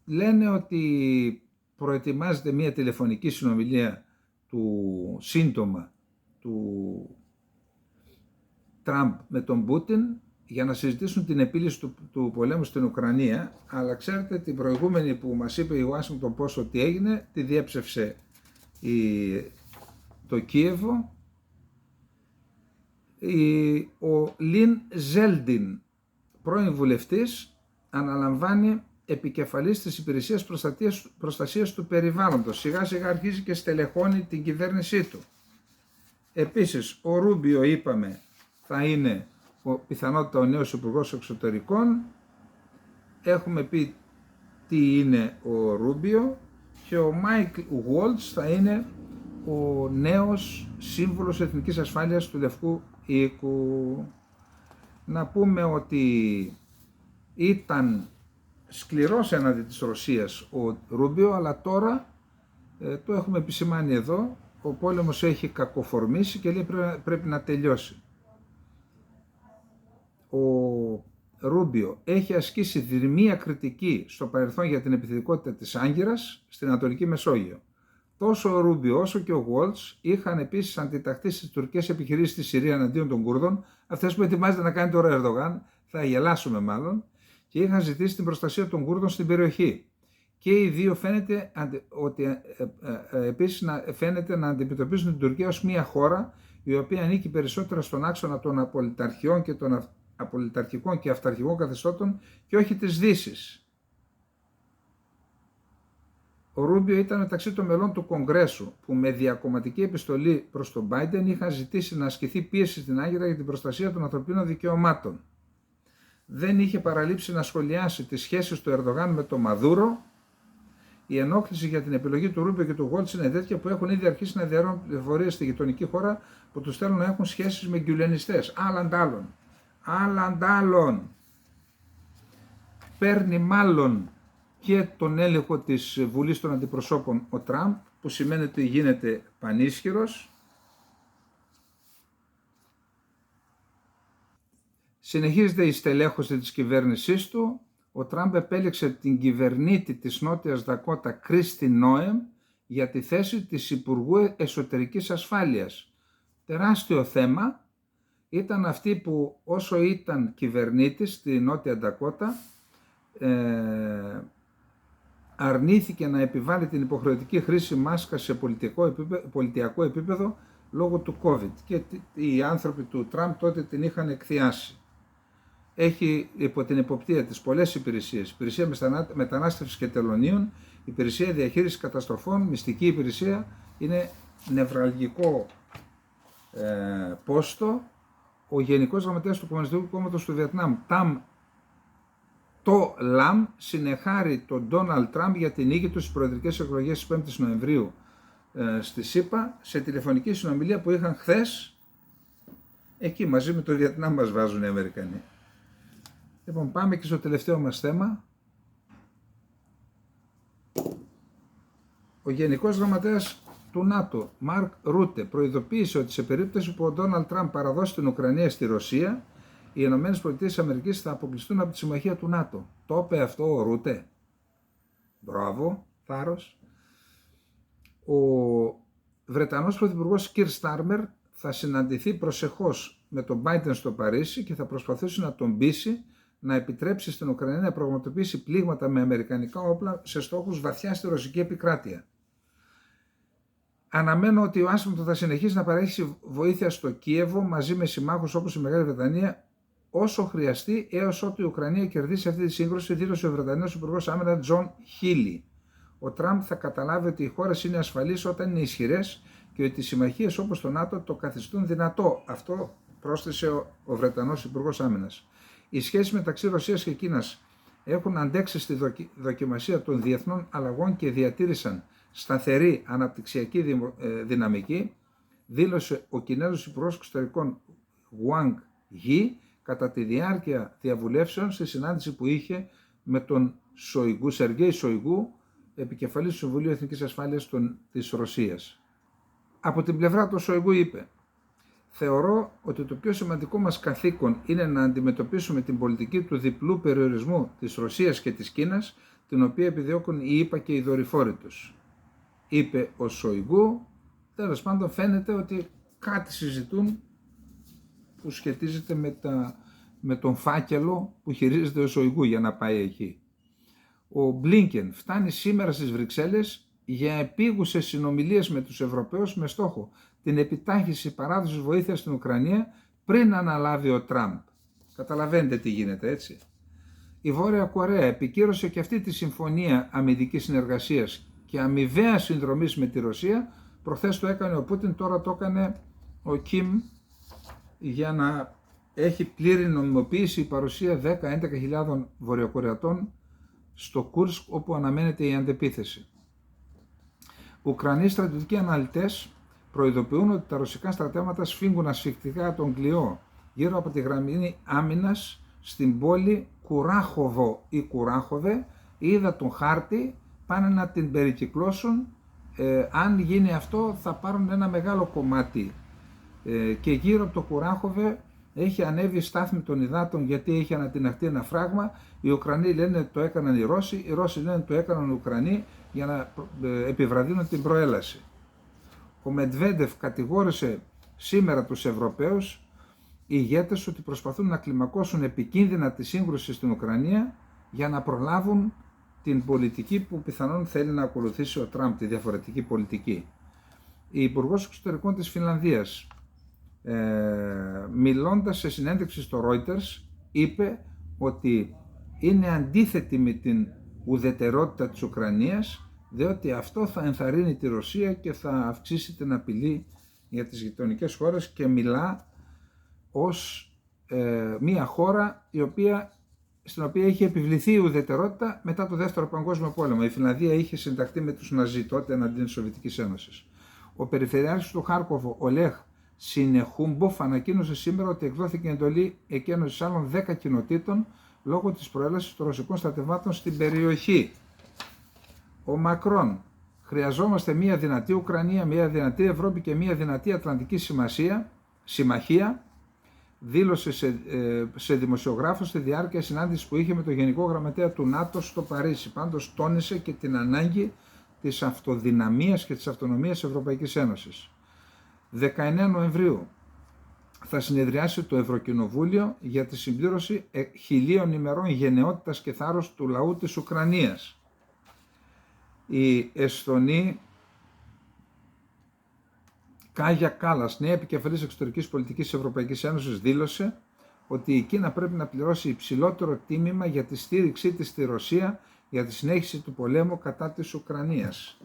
Λένε ότι προετοιμάζεται μια τηλεφωνική συνομιλία σύντομα του Τραμπ με τον Πούτιν για να συζητήσουν την επίλυση του πολέμου στην Ουκρανία, αλλά ξέρετε, την προηγούμενη που μας είπε η Washington Post ότι έγινε, τη διέψευσε το Κίεβο. Ο Λιν Ζέλντιν, πρώην βουλευτής, αναλαμβάνει επικεφαλής της Υπηρεσίας Προστασίας του Περιβάλλοντος. Σιγά σιγά αρχίζει και στελεχώνει την κυβέρνησή του. Επίσης, ο Ρούμπιο, είπαμε, θα είναι πιθανότητα ο νέος Υπουργός Εξωτερικών. Έχουμε πει τι είναι ο Ρούμπιο, και ο Μάικλ Γουόλτς θα είναι ο νέος Σύμβουλος Εθνικής Ασφάλειας του Λευκού Οίκου. Να πούμε ότι ήταν σκληρός έναντι της Ρωσίας ο Ρούμπιο, αλλά τώρα το έχουμε επισημάνει εδώ, ο πόλεμος έχει κακοφορμήσει και λέει πρέπει να τελειώσει. Ο Ρούμπιο έχει ασκήσει δρυμία κριτική στο παρελθόν για την επιθετικότητα της Άγκυρας στην Ανατολική Μεσόγειο. Τόσο ο Ρούμπιο όσο και ο Γουόλτς είχαν επίσης αντιταχθεί στις τουρκικές επιχειρήσεις στη Συρία εναντίον των Κούρδων, αυτές που ετοιμάζεται να κάνει τώρα ο Ερντογάν, θα γελάσουμε μάλλον, και είχαν ζητήσει την προστασία των Κούρδων στην περιοχή. Και οι δύο επίσης φαίνεται να αντιμετωπίζουν την Τουρκία ως μια χώρα η οποία ανήκει περισσότερα στον άξονα των απολυταρχιών και των απολυταρχικών και αυταρχικών καθεστώτων και όχι της Δύσης. Ο Ρούμπιο ήταν μεταξύ των μελών του Κογκρέσου που με διακομματική επιστολή προς τον Μπάιντεν είχαν ζητήσει να ασκηθεί πίεση στην Άγκυρα για την προστασία των ανθρωπίνων δικαιωμάτων. Δεν είχε παραλείψει να σχολιάσει τις σχέσεις του Ερντογάν με τον Μαδούρο. Η ενόχληση για την επιλογή του Ρούμπιο και του Γουόλτς είναι τέτοια που έχουν ήδη αρχίσει να διαρρώνουν πληροφορίες στη γειτονική χώρα που τους θέλουν να έχουν σχέσεις με γκιουλενιστές. Άλλαντ άλλων. Παίρνει μάλλον και τον έλεγχο της Βουλής των Αντιπροσώπων ο Τραμπ, που σημαίνει ότι γίνεται πανίσχυρος. Συνεχίζεται η στελέχωση της κυβέρνησής του. Ο Τραμπ επέλεξε την κυβερνήτη της Νότιας Δακότα, Κρίστι Νόεμ, για τη θέση της Υπουργού Εσωτερικής Ασφάλειας. Τεράστιο θέμα. Ήταν αυτή που όσο ήταν κυβερνήτης στη Νότια Δακότα, αρνήθηκε να επιβάλλει την υποχρεωτική χρήση μάσκας σε πολιτιακό επίπεδο λόγω του COVID, και οι άνθρωποι του Τραμπ τότε την είχαν εκθιάσει. Έχει υπό την εποπτεία της πολλές υπηρεσίες: υπηρεσία μετανάστευσης και τελωνίων, υπηρεσία διαχείρισης καταστροφών, μυστική υπηρεσία. Είναι νευραλγικό πόστο. Ο Γενικός Γραμματέας του Κομμουνιστικού Κόμματος του Βιετνάμ, Το Λαμ, συνεχάρει τον Ντόναλντ Τραμπ για την νίκη του στις προεδρικές εκλογές της 5ης Νοεμβρίου στη ΣΥΠΑ, σε τηλεφωνική συνομιλία που είχαν χθες. Εκεί μαζί με το Βιετνάμ μας βάζουν οι Αμερικανοί. Λοιπόν, πάμε και στο τελευταίο μας θέμα. Ο Γενικός Γραμματέας του ΝΑΤΟ, Μαρκ Ρούτε, προειδοποίησε ότι σε περίπτωση που ο Ντόναλντ Τραμπ παραδώσει την Ουκρανία στη Ρωσία, οι ΗΠΑ θα αποκλειστούν από τη συμμαχία του ΝΑΤΟ. Το είπε αυτό ο Ρούτε. Μπράβο. θάρρος. Ο Βρετανός Πρωθυπουργός Κιρ Στάρμερ θα συναντηθεί προσεχώς με τον Biden στο Παρίσι και θα προσπαθήσει να τον πείσει να επιτρέψει στην Ουκρανία να πραγματοποιήσει πλήγματα με αμερικανικά όπλα σε στόχους βαθιά στη ρωσική επικράτεια. Αναμένω ότι ο Ουάσιγκτον θα συνεχίσει να παρέχει βοήθεια στο Κίεβο μαζί με συμμάχους όπως η Μεγάλη Βρετανία όσο χρειαστεί έως ότου η Ουκρανία κερδίσει αυτή τη σύγκρουση, δήλωσε ο Βρετανός Υπουργός Άμυνας Τζον Χίλι. Ο Τραμπ θα καταλάβει ότι οι χώρες είναι ασφαλείς όταν είναι ισχυρές και ότι οι συμμαχίες όπως το ΝΑΤΟ το καθιστούν δυνατό. Αυτό πρόσθεσε ο Βρετανός Υπουργός Άμυνας. Οι σχέσεις μεταξύ Ρωσίας και Κίνας έχουν αντέξει στη δοκιμασία των διεθνών αλλαγών και διατήρησαν σταθερή αναπτυξιακή δυναμική, δήλωσε ο Κινέζος Υπουργός Εξωτερικών Wang Yi κατά τη διάρκεια διαβουλεύσεων στη συνάντηση που είχε με τον Σεργέη Σοϊγκού, επικεφαλής του Συμβουλίου Εθνικής Ασφάλειας της Ρωσίας. Από την πλευρά του Σοϊγκού είπε: «Θεωρώ ότι το πιο σημαντικό μας καθήκον είναι να αντιμετωπίσουμε την πολιτική του διπλού περιορισμού της Ρωσίας και της Κίνας, την οποία επιδιώκουν οι ΗΠΑ και οι δορυφόροι τους», είπε ο Σοϊγκού. Τέλος πάντων φαίνεται ότι κάτι συζητούν που σχετίζεται με τον φάκελο που χειρίζεται ο Σοϊγκού για να πάει εκεί. Ο Μπλίνκεν φτάνει σήμερα στις Βρυξέλλες για επίγουσες συνομιλίες με τους Ευρωπαίους με στόχο την επιτάχυνση παράδοσης βοήθειας στην Ουκρανία πριν αναλάβει ο Τραμπ. Καταλαβαίνετε τι γίνεται, έτσι. Η Βόρεια Κορέα επικύρωσε και αυτή τη συμφωνία αμυντικής συνεργασίας και αμοιβαία συνδρομής με τη Ρωσία. Προχθές το έκανε ο Πούτιν, τώρα το έκανε ο Κιμ για να έχει πλήρη νομιμοποίηση η παρουσία 10-11 Βορειοκορεατών στο Κούρσκ, όπου αναμένεται η αντεπίθεση. Ουκρανοί στρατιωτικοί αναλυτές προειδοποιούν ότι τα ρωσικά στρατεύματα σφίγγουν ασφυκτικά τον Κλειό γύρω από τη γραμμή άμυνας στην πόλη Κουράχοβο ή Κουράχοβε. Είδα τον χάρτη, πάνε να την περικυκλώσουν. Αν γίνει αυτό θα πάρουν ένα μεγάλο κομμάτι και γύρω από το Κουράχοβε έχει ανέβει η στάθμη των υδάτων γιατί έχει ανατιναχτεί ένα φράγμα. Οι Ουκρανοί λένε ότι το έκαναν οι Ρώσοι λένε ότι το έκαναν οι Ουκρανοί για να επιβραδύνουν την προέλαση. Ο Μετβέντεφ κατηγόρησε σήμερα τους Ευρωπαίους ηγέτες ότι προσπαθούν να κλιμακώσουν επικίνδυνα τη σύγκρουση στην Ουκρανία για να προλάβουν την πολιτική που πιθανόν θέλει να ακολουθήσει ο Τραμπ, τη διαφορετική πολιτική. Η Υπουργός Εξωτερικών της Φινλανδίας, μιλώντας σε συνέντευξη στο Reuters, είπε ότι είναι αντίθετη με την ουδετερότητα της Ουκρανίας, διότι αυτό θα ενθαρρύνει τη Ρωσία και θα αυξήσει την απειλή για τις γειτονικές χώρες, και μιλά ως μια χώρα στην οποία είχε επιβληθεί η ουδετερότητα μετά το Δεύτερο Παγκόσμιο Πόλεμο. Η Φινλανδία είχε συνταχθεί με τους Ναζί τότε εναντίον της Σοβιετικής Ένωσης. Ο Περιφερειάρχης του Χάρκοβο, ο Λέχ Σινεχούμποφ, ανακοίνωσε σήμερα ότι εκδόθηκε εντολή εκένωσης άλλων 10 κοινοτήτων λόγω της προέλασης των ρωσικών στρατευμάτων στην περιοχή. Ο Μακρόν: «Χρειαζόμαστε μια δυνατή Ουκρανία, μια δυνατή Ευρώπη και μια δυνατή Ατλαντική συμμαχία», δήλωσε σε δημοσιογράφους στη διάρκεια συνάντησης που είχε με τον Γενικό Γραμματέα του ΝΑΤΟ στο Παρίσι. Πάντως τόνισε και την ανάγκη της αυτοδυναμίας και της αυτονομίας της Ευρωπαϊκής Ένωσης. 19 Νοεμβρίου θα συνεδριάσει το Ευρωκοινοβούλιο για τη συμπλήρωση 1000 ημερών γενναιότητας και θάρρος του λαού της Ουκρανίας. Η Εσθονή Κάγια Κάλλας, νέα επικεφαλής εξωτερικής πολιτικής της Ευρωπαϊκής Ένωσης, δήλωσε ότι η Κίνα πρέπει να πληρώσει υψηλότερο τίμημα για τη στήριξή της στη Ρωσία για τη συνέχιση του πολέμου κατά της Ουκρανίας.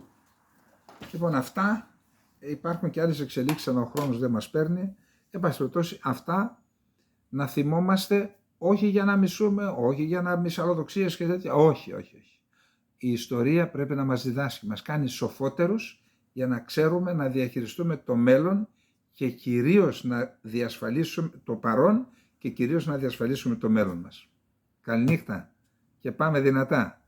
Λοιπόν, αυτά, υπάρχουν και άλλες εξελίξεις, αλλά ο χρόνος δεν μας παίρνει. Εν πάση περιπτώσει, αυτά να θυμόμαστε, όχι για να μισούμε, όχι για να μυσαλλοδοξίες και τέτοια, όχι. Η ιστορία πρέπει να μας διδάσκει, μας κάνει σοφότερους για να ξέρουμε να διαχειριστούμε το μέλλον και κυρίως να διασφαλίσουμε το παρόν και κυρίως να διασφαλίσουμε το μέλλον μας. Καληνύχτα και πάμε δυνατά.